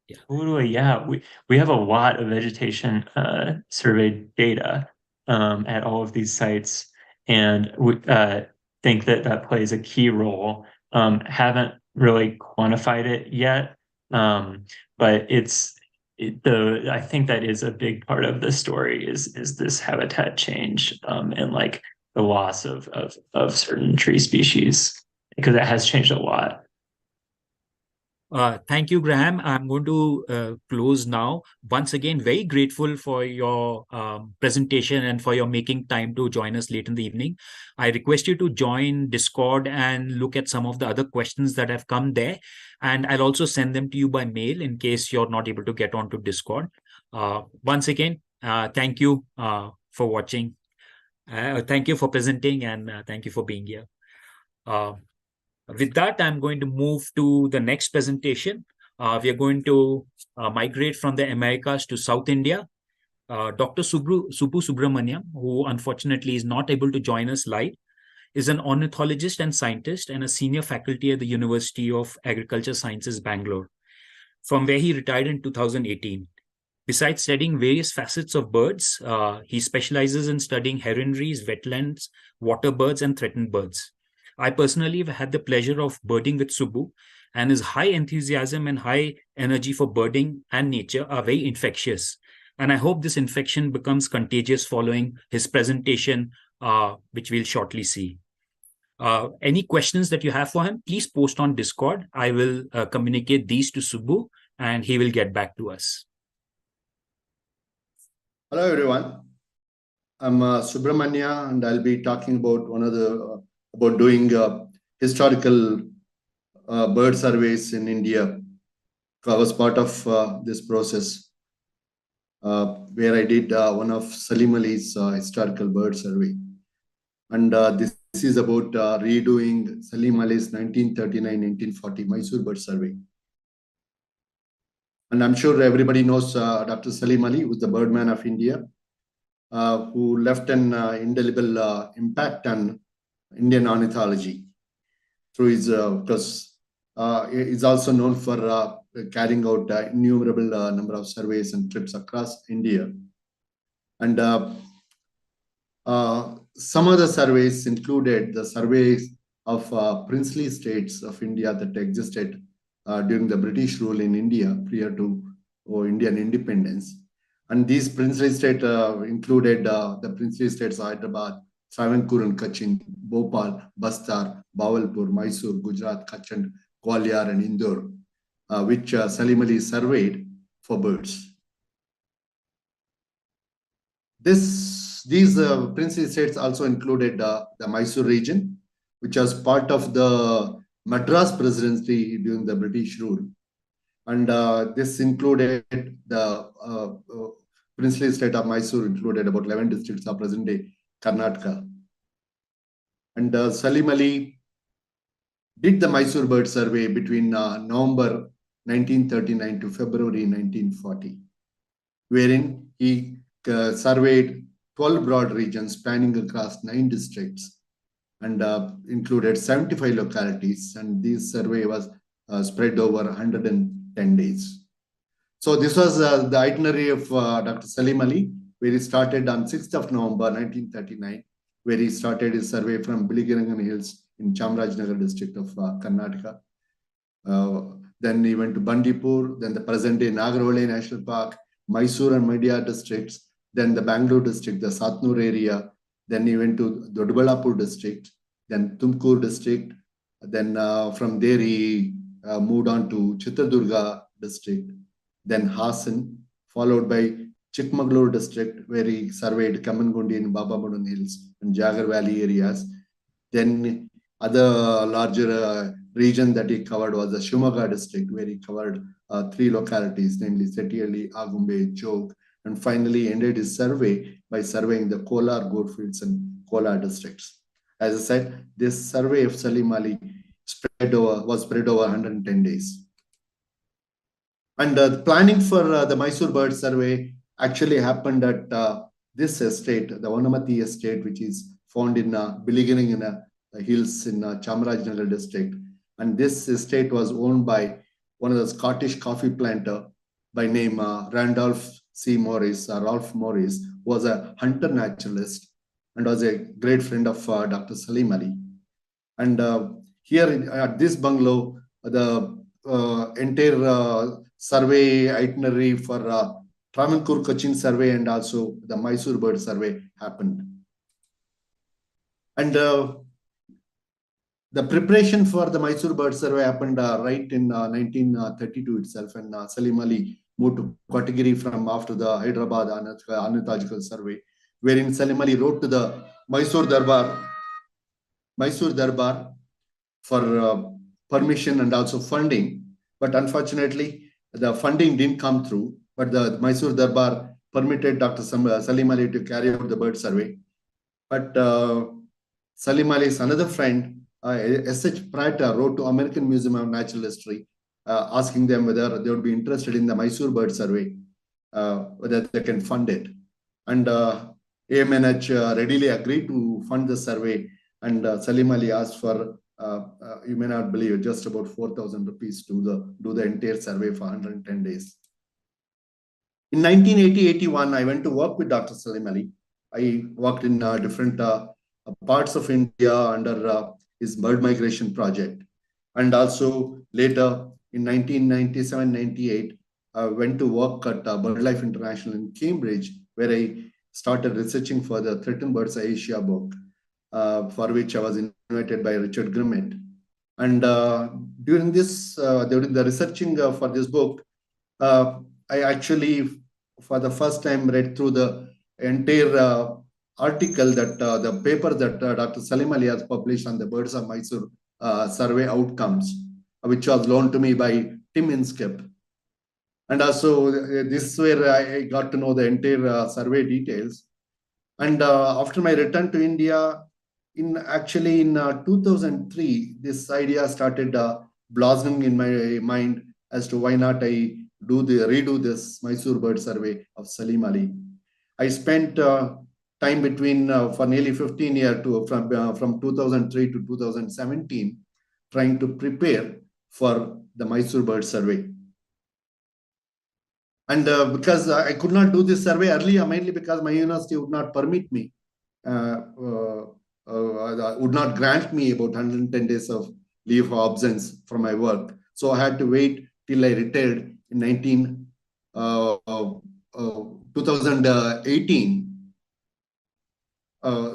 Yeah. Totally. Yeah. We have a lot of vegetation survey data at all of these sites, and we think that plays a key role. Haven't really quantified it yet, but I think that is a big part of the story is this habitat change and like the loss of certain tree species, because it has changed a lot. Thank you, Graham. I'm going to close now. Once again, very grateful for your presentation and for your making time to join us late in the evening. I request you to join Discord and look at some of the other questions that have come there. And I'll also send them to you by mail in case you're not able to get onto Discord. Once again, thank you for watching. Thank you for presenting, and thank you for being here. With that, I'm going to move to the next presentation. We are going to migrate from the Americas to South India. Dr. Subbu Subramanya, who unfortunately is not able to join us live, is an ornithologist and scientist and a senior faculty at the University of Agriculture Sciences, Bangalore. from where he retired in 2018. Besides studying various facets of birds, he specializes in studying heronries, wetlands, water birds, and threatened birds. I personally have had the pleasure of birding with Subbu, and his high enthusiasm and high energy for birding and nature are very infectious. And I hope this infection becomes contagious following his presentation, which we'll shortly see. Any questions that you have for him, please post on Discord. I will communicate these to Subbu, and he will get back to us. Hello everyone, I'm Subramanya, and I'll be talking about about doing historical bird surveys in India. I was part of this process where I did one of Salim Ali's historical bird survey, and this is about redoing Salim Ali's 1939-1940 Mysore bird survey. And I'm sure everybody knows Dr. Salim Ali, who's the birdman of India, who left an indelible impact on Indian ornithology through his, because he's also known for carrying out innumerable number of surveys and trips across India. And some of the surveys included the surveys of princely states of India that existed during the British rule in India prior to Indian independence. And these princely states included the princely states of Hyderabad, Travancore and Cochin, Bhopal, Bastar, Bawalpur, Mysore, Gujarat, Kutch and Gwalior and Indore, which Salim Ali surveyed for birds. These princely states also included the Mysore region, which was part of the Madras presidency during the British rule. And this included the princely state of Mysore, included about 11 districts of present-day Karnataka. And Salim Ali did the Mysore bird survey between November 1939 to February 1940, wherein he surveyed 12 broad regions spanning across 9 districts and included 75 localities, and this survey was spread over 110 days. So this was the itinerary of Dr. Salim Ali, where he started on 6th of November 1939, where he started his survey from Biligirangan Hills in Chamarajanagar district of Karnataka. Then he went to Bandipur, then the present-day Nagarhole National Park, Mysore and Media districts, then the Bangalore district, the Satnur area. Then he went to Doddaballapur district, then Tumkur district. Then from there he moved on to Chitradurga district, then Hassan, followed by Chikmagalur district, where he surveyed Kamangundi and Babamudun Hills and Jagar Valley areas. Then other larger region that he covered was the Shimoga district, where he covered 3 localities, namely Settihalli, Agumbe, Jog, and finally ended his survey by surveying the Kolar, Goldfields, and Kolar districts. As I said, this survey of Salim Ali was spread over 110 days. And the planning for the Mysore bird survey actually happened at this estate, the Vanamati estate, which is found in Biligirangan Hills in Chamarajanagar district. And this estate was owned by one of the Scottish coffee planter by name Randolph C. Morris, Rolf Morris, who was a hunter naturalist and was a great friend of Dr. Salim Ali. And here at this bungalow, the entire survey itinerary for Travancore Cochin survey and also the Mysore bird survey happened. And the preparation for the Mysore bird survey happened right in 1932 itself, and Salim Ali moved to Kotagiri from after the Hyderabad ornithological survey, wherein Salim Ali wrote to the Mysore Darbar for permission and also funding. But unfortunately, the funding didn't come through, but the Mysore Darbar permitted Dr. Salim Ali to carry out the bird survey. But Salim Ali's another friend, S.H. Pratt, wrote to American Museum of Natural History, asking them whether they would be interested in the Mysore bird survey, whether they can fund it. And AMNH readily agreed to fund the survey, and Salim Ali asked for you may not believe, just about 4,000 rupees to do the entire survey for 110 days. In 1980-81, I went to work with Dr. Salim Ali. I worked in different parts of India under his bird migration project. And also later in 1997-98, I went to work at BirdLife International in Cambridge, where I started researching for the Threatened Birds Asia book, for which I was invited by Richard Grimmett. And during the researching for this book, I actually, for the first time, read through the entire article that the paper that Dr. Salim Ali has published on the Birds of Mysore survey outcomes, which was loaned to me by Tim Inskip. And also, this is where I got to know the entire survey details. And after my return to India, in 2003, this idea started blossoming in my mind as to why not I redo this Mysore bird survey of Salim Ali. I spent time between for nearly 15 years from 2003 to 2017 trying to prepare for the Mysore bird survey. And because I could not do this survey earlier, mainly because my university would not permit me, would not grant me about 110 days of leave of absence from my work. So I had to wait till I retired in 2018.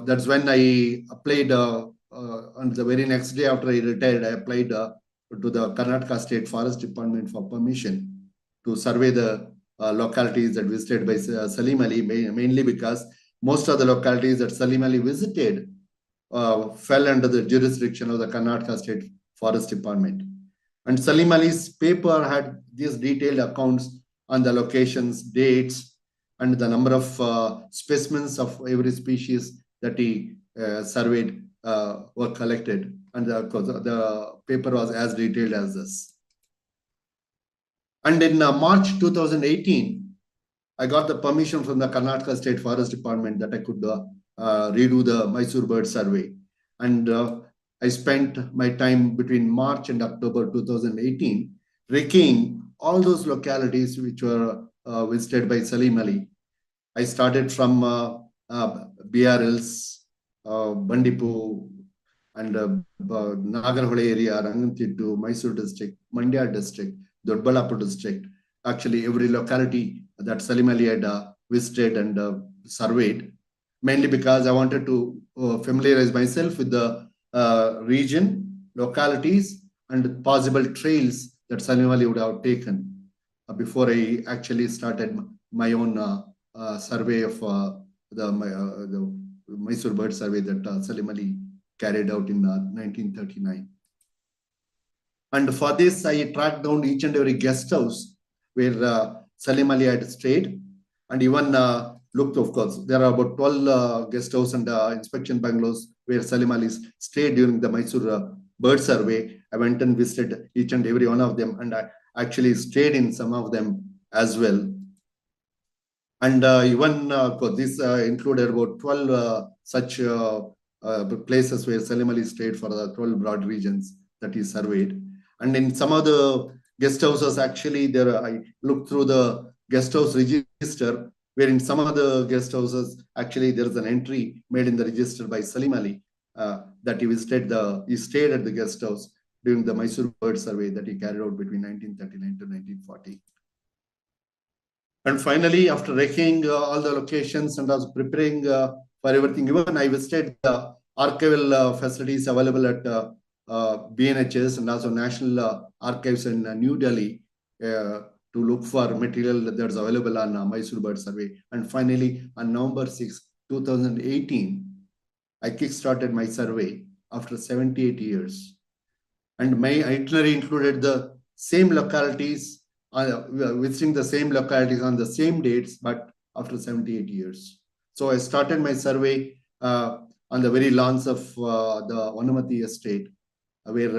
That's when I applied, on the very next day after I retired, I applied to the Karnataka State Forest Department for permission to survey the localities that visited by Salim Ali, mainly because most of the localities that Salim Ali visited fell under the jurisdiction of the Karnataka State Forest Department. And Salim Ali's paper had these detailed accounts on the locations, dates, and the number of specimens of every species that he surveyed were collected. And the paper was as detailed as this. And in March 2018, I got the permission from the Karnataka State Forest Department that I could redo the Mysore bird survey. And I spent my time between March and October 2018 recceing all those localities which were visited by Salim Ali. I started from BRLs, Bandipu, and Nagarhole area, Rangantiddu, Mysore district, Mandya district, Dodbalapur district. Actually, every locality that Salim Ali had visited and surveyed, mainly because I wanted to familiarize myself with the region, localities, and possible trails that Salim Ali would have taken before I actually started my own survey of the Mysore bird survey that Salim Ali carried out in 1939. And for this, I tracked down each and every guest house where Salim Ali had stayed, and even looked, of course, there are about 12 guest house and inspection bungalows where Salim Ali stayed during the Mysore bird survey. I went and visited each and every one of them, and I actually stayed in some of them as well. And even this included about 12 such places where Salim Ali stayed for the 12 broad regions that he surveyed. And in some of the guest houses, actually, I looked through the guest house register, where in some of the guest houses, actually, there's an entry made in the register by Salim Ali that he stayed at the guest house during the Mysore bird survey that he carried out between 1939 to 1940. And finally, after recceing all the locations and also preparing for everything, even I visited the archival facilities available at BNHS and also National Archives in New Delhi to look for material that's available on Mysore bird survey. And finally, on November 6, 2018, I kickstarted my survey after 78 years. And my itinerary included the same localities, visiting the same localities on the same dates, but after 78 years. So I started my survey on the very lawns of the Vanamati estate, where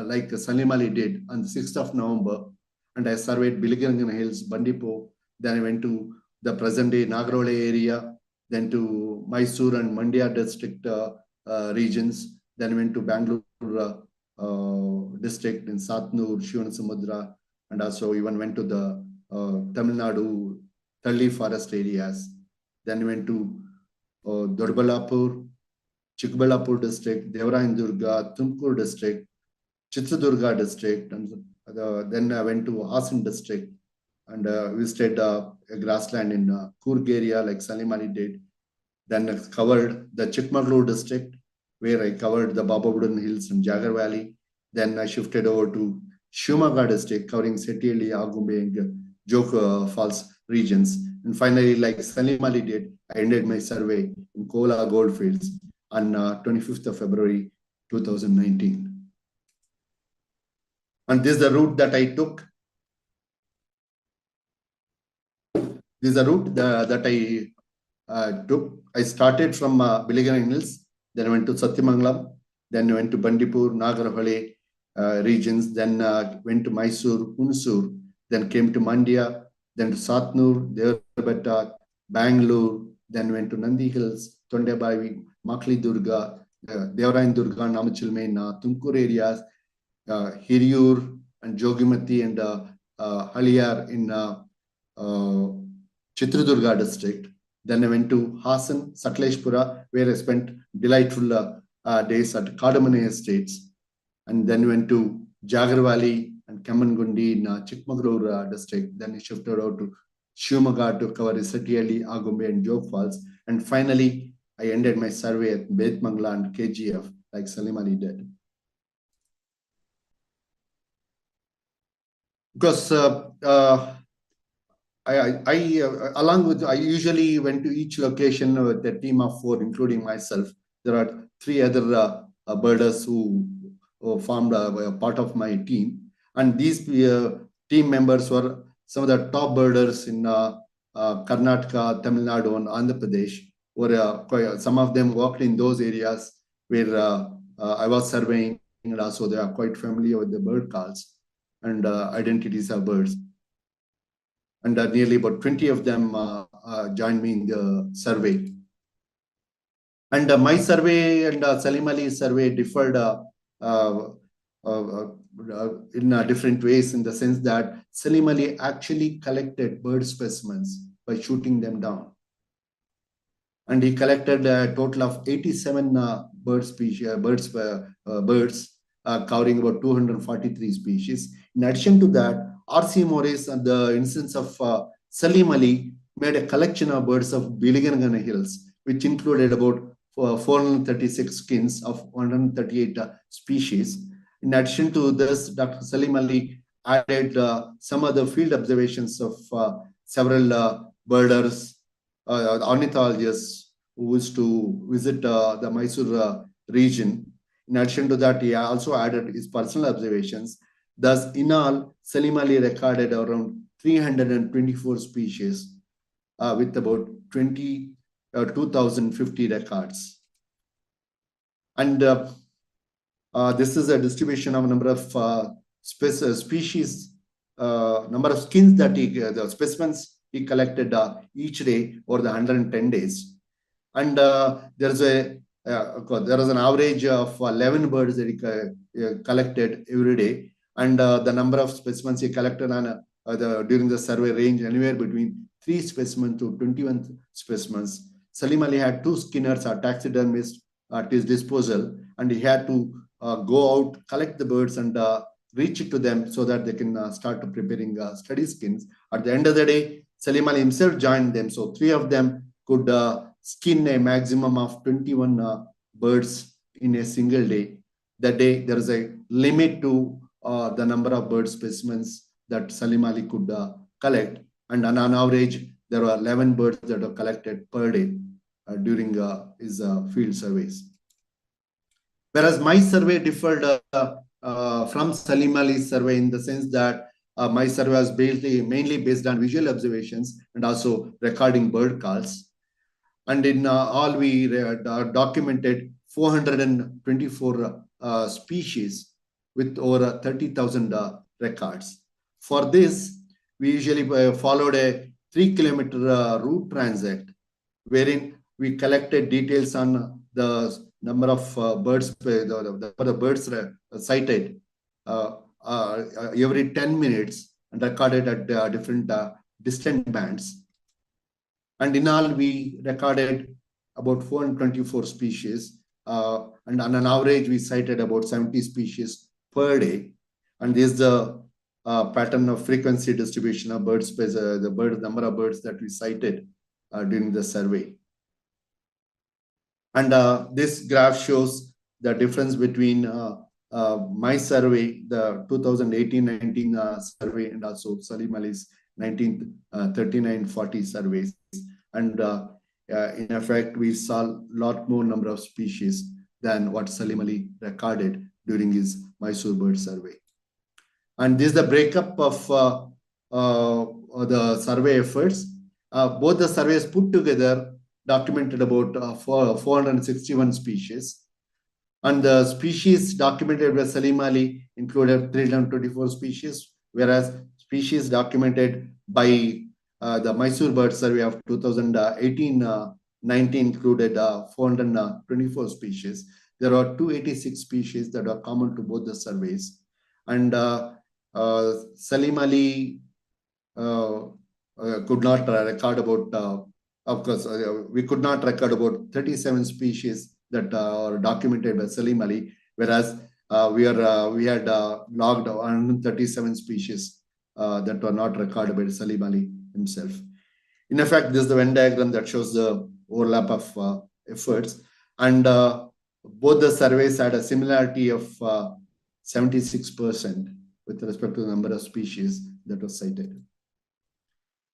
like Salim Ali did on the 6th of November, and I surveyed Biligangan Hills, Bandipo. Then I went to the present-day Nagarhole area, then to Mysore and Mandya district regions. Then I went to Bangalore district in Satnur, Shivansamudra, and also even went to the Tamil Nadu, Thalli forest areas. Then went to Doddaballapur, Chikballapur district, Devarayandurga, Tumkur district, Chitradurga district, and then I went to Hassan district and visited a grassland in Coorg area like Salim Ali did. Then I covered the Chikmagalur district where I covered the Bababudin Hills and Jagar Valley. Then I shifted over to Shivamogga district covering Settihalli, Agumbe and Jog Falls regions. And finally, like Salim Ali did, I ended my survey in Kola Goldfields on 25th of February 2019. And this is the route that I took. This is the route that I took. I started from Billigan Hills, then I went to Satyamangalam, then I went to Bandipur, Nagarhole regions, then went to Mysore, Hunsur, then came to Mandya, then to Satnur, Devarbetta, Bangalore, then went to Nandi Hills, Tondebavi, Makli Durga, Devarayandurga, Namachilmain, Tumkur areas, Hiriyur and Jogimati and Haliyar in Chitradurga district. Then I went to Hassan, Satleshpura, where I spent delightful days at Kadamane Estates. And then went to Jagar Valley and Kamangundi in Chikmagalur district. Then I shifted out to Shivamogga to cover Settihalli, Agumbe and Jog Falls. And finally, I ended my survey at Betmangla and KGF like Salim Ali did. Because I usually went to each location with a team of 4, including myself. There are 3 other birders who formed a part of my team. And these team members were some of the top birders in Karnataka, Tamil Nadu, and Andhra Pradesh. Some of them worked in those areas where I was surveying, and also they are quite familiar with the bird calls and identities of birds. And nearly about 20 of them joined me in the survey. And my survey and Salim Ali's survey differed in different ways, in the sense that Salim Ali actually collected bird specimens by shooting them down. And he collected a total of 87 birds covering about 243 species. In addition to that, R.C. Morris, at the instance of Salim Ali, made a collection of birds of Billigangana Hills, which included about 436 skins of 138 species. In addition to this, Dr. Salim Ali added some other field observations of several birders, ornithologists who used to visit the Mysore region. In addition to that, he also added his personal observations. Thus, in all, Salim Ali recorded around 324 species with about 2,050 records. And this is a distribution of number of species, number of skins that the specimens he collected each day over the 110 days. And there is an average of 11 birds that he collected every day. And the number of specimens he collected on during the survey range anywhere between 3 specimens to 21 specimens. Salim Ali had 2 skinners or taxidermists at his disposal, and he had to go out, collect the birds, and reach it to them so that they can start preparing study skins. At the end of the day, Salim Ali himself joined them, so 3 of them could skin a maximum of 21 birds in a single day. That day, there is a limit to the number of bird specimens that Salim Ali could collect, and on average, there were 11 birds that were collected per day during his field surveys. Whereas my survey differed from Salim Ali's survey in the sense that my survey was mainly based on visual observations and also recording bird calls. And in all, we documented 424 species with over 30,000 records. For this, we usually followed a 3-kilometer route transit, wherein we collected details on the number of birds, the birds sighted every 10 minutes and recorded at different distant bands. And in all, we recorded about 424 species. And on an average, we sighted about 70 species per day. And this is the pattern of frequency distribution of bird space, the number of birds that we sighted during the survey. And this graph shows the difference between my survey, the 2018-19 survey, and also Salim Ali's 1939-40 surveys. And in effect, we saw a lot more number of species than what Salim Ali recorded during his Mysore bird survey. And this is the breakup of the survey efforts. Both the surveys put together documented about 461 species. And the species documented by Salim Ali included 324 species, whereas species documented by the Mysore bird survey of 2018-19 included 424 species. There are 286 species that are common to both the surveys. And Salim Ali could not record about, of course, we could not record about 37 species that are documented by Salim Ali, whereas we had logged 137 species that were not recorded by Salim Ali himself. In effect, this is the Venn diagram that shows the overlap of efforts. And both the surveys had a similarity of 76% with respect to the number of species that was cited.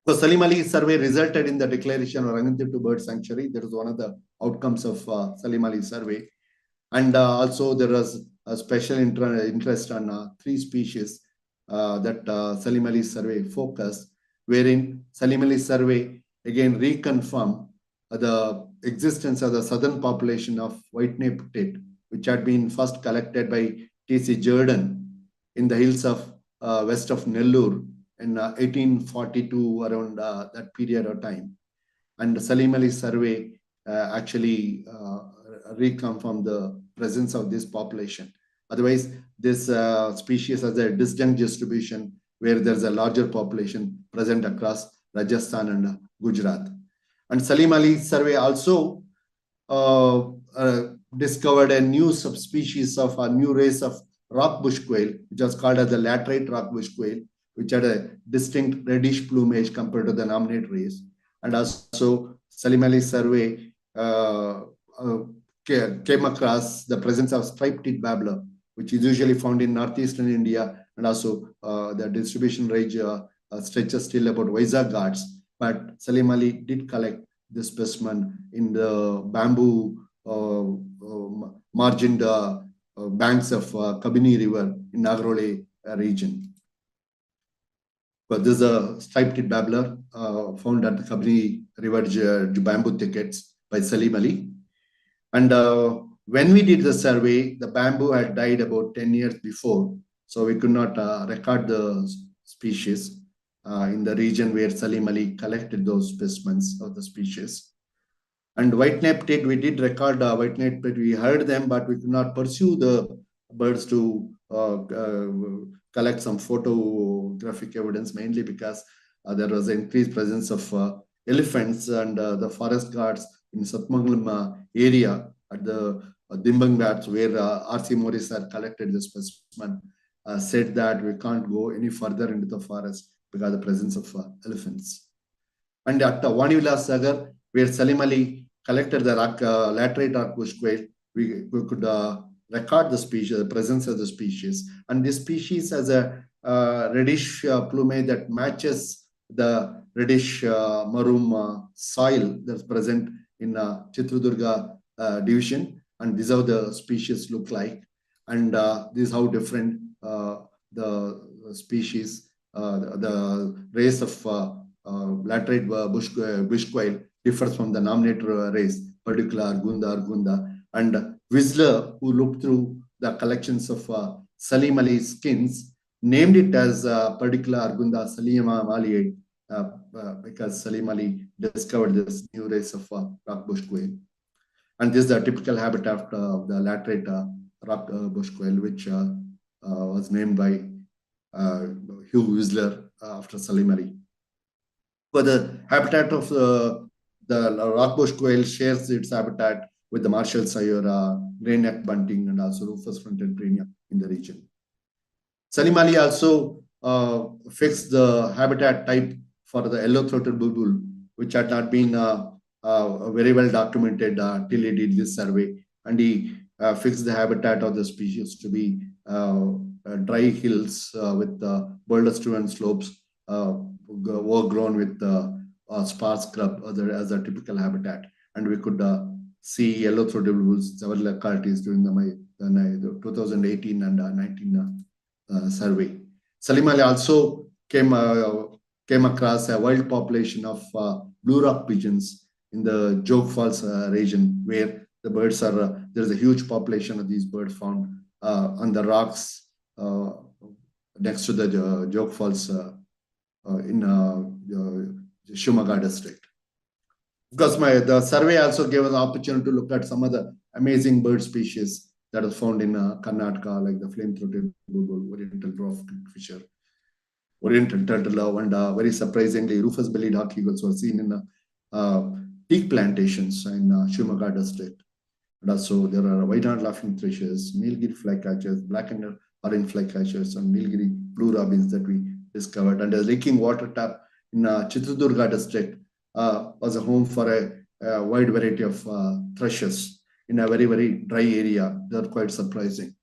So Salim Ali survey resulted in the declaration of Ranganthittu Bird Sanctuary. That was one of the outcomes of Salim Ali survey. And also there was a special interest on 3 species that Salim Ali survey focused, wherein Salim Ali survey again reconfirmed the existence of the southern population of white-naped tit, which had been first collected by T.C. Jordan in the hills of west of Nellore in 1842, around that period of time. And Salim Ali survey actually reconfirmed the presence of this population. Otherwise, this species has a disjunct distribution where there's a larger population present across Rajasthan and Gujarat. And Salim Ali survey also discovered a new subspecies of a new race of rock bush quail, which was called as the laterite rock bush quail, which had a distinct reddish plumage compared to the nominate race. And also Salim Ali survey came across the presence of striped-tit babbler, which is usually found in northeastern India, and also the distribution range stretches till about Vizag Ghats. But Salim Ali did collect this specimen in the bamboo margined banks of Kabini River in Nagrole region. But this is a striped-tit babbler found at the Kabini River bamboo thickets by Salim Ali. And when we did the survey, the bamboo had died about 10 years before, so we could not record the species in the region where Salim Ali collected those specimens of the species. And white-naped tit, we did record white-naped tit. We heard them, but we could not pursue the birds to collect some photographic evidence, mainly because there was an increased presence of elephants and the forest guards in Satmangalam area at the Dimbang Ghats, where R.C. Morris had collected the specimen, said that we can't go any further into the forest because of the presence of elephants. And at Wanivila Sagar, where Salim Ali collected the laterite rock bush quail, we could record the species, the presence of the species. And this species has a reddish plumage that matches the reddish maroon soil that's present in Chitradurga division. And this is how the species look like. And this is how different the species, the race of laterite bush quail differs from the nominator race, particular Argunda. And Whistler, who looked through the collections of Salim Ali's skins, named it as particular Argunda Salima Maliye because Salim Ali discovered this new race of rock bush quail. And this is the typical habitat of the laterite rock bush quail, which was named by Hugh Whistler after Salim Ali. But the habitat of the rock bush quail shares its habitat with the Marshall Sayura, grey neck bunting, and also rufous fronted premium in the region. Salim Ali also fixed the habitat type for the yellow-throated bulbul, which had not been very well documented till he did this survey. And he fixed the habitat of the species to be dry hills with boulder-strewn slopes overgrown with sparse scrub as a typical habitat. And we could see yellow-throated bulbuls several localities during the 2018 and 19 survey. Salim Ali also came across a wild population of blue rock pigeons in the Jog Falls region, where the birds are, there's a huge population of these birds found on the rocks next to the Jog Falls in Shimoga district. Because the survey also gave us an opportunity to look at some of the amazing bird species that are found in Karnataka, like the flame-throated bulbul, oriental dwarf kingfisher, oriental turtle, and very surprisingly, rufous-bellied hawk eagles were seen in teak plantations in Shimoga district. And also there are white-horned laughing thrushes, Nilgiri flycatchers, black and orange flycatchers, and Nilgiri blue robins that we discovered. And a leaking water tap in Chitradurga district was a home for a wide variety of thrushes in a very, very dry area. They're quite surprising.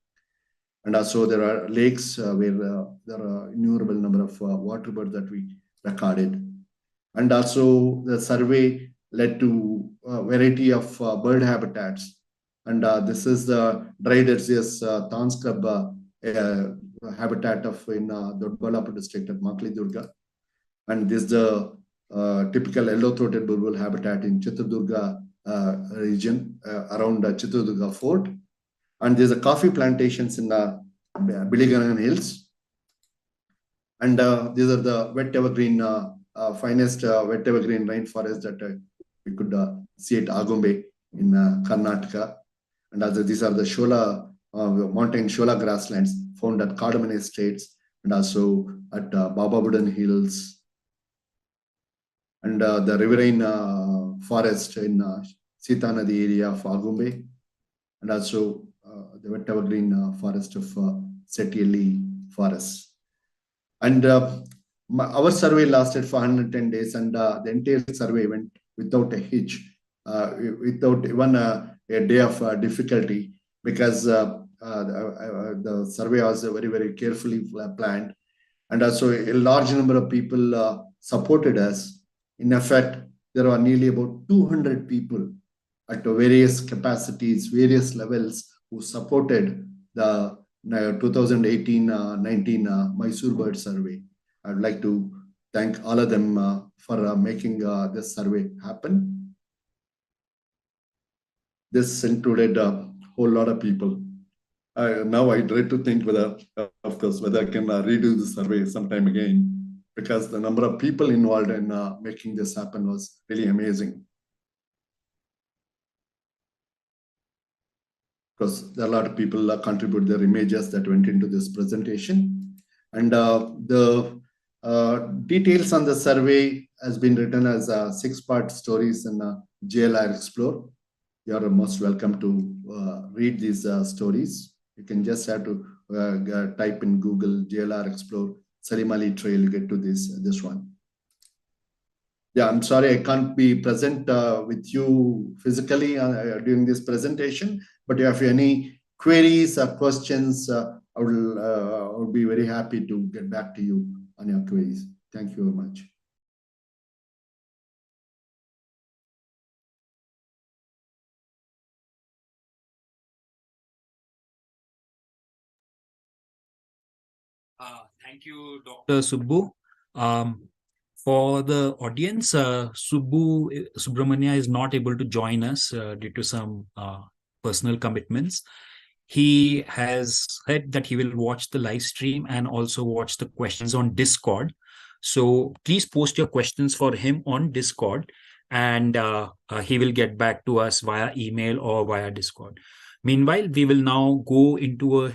And also there are lakes where there are innumerable number of water birds that we recorded. And also the survey led to a variety of bird habitats. And this is the dry deciduous thorn scrub habitat of in Dodbalapur district at Makli Durga. And this is the typical yellow-throated bulbul habitat in Chitradurga region around Chitradurga Fort. And there's a coffee plantations in the Biligangan Hills. And these are the wet evergreen, finest wet evergreen rainforest that we could see at Agumbe in Karnataka. And also these are the Shola, mountain Shola grasslands found at Cardamom Estates and also at Bababudan Hills. And the riverine forest in Sita Nadi area of Agumbe, and also the wet evergreen forest of Setieli forest. And our survey lasted for 110 days, and the entire survey went without a hitch, without even a day of difficulty, because the survey was very, very carefully planned. And also a large number of people supported us. In effect, there were nearly about 200 people at various capacities, various levels who supported the 2018-19 Mysore bird survey. I'd like to thank all of them for making this survey happen. This included a whole lot of people. Now I try to think whether, of course, whether I can redo the survey sometime again, because the number of people involved in making this happen was really amazing. Because there are a lot of people contribute their images that went into this presentation. And the details on the survey has been written as 6-part stories in JLR Explore. You are most welcome to read these stories. You can just have to type in Google JLR Explore Salim Ali Trail, you get to this one. Yeah, I'm sorry I can't be present with you physically during this presentation, but if you have any queries or questions, I would be very happy to get back to you on your queries. Thank you very much. Thank you, Dr. Subbu. For the audience, Subramanya is not able to join us due to some personal commitments. He has said that he will watch the live stream and also watch the questions on Discord. So please post your questions for him on Discord. and he will get back to us via email or via Discord. Meanwhile, we will now go into a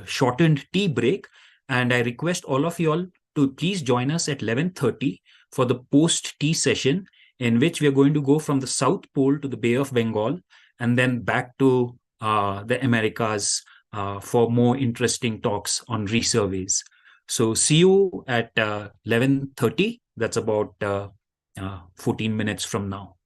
shortened tea break, and I request all of you all to please join us at 11:30 for the post-tea session, in which we are going to go from the South Pole to the Bay of Bengal and then back to the Americas for more interesting talks on resurveys. So see you at 11:30. That's about 14 minutes from now.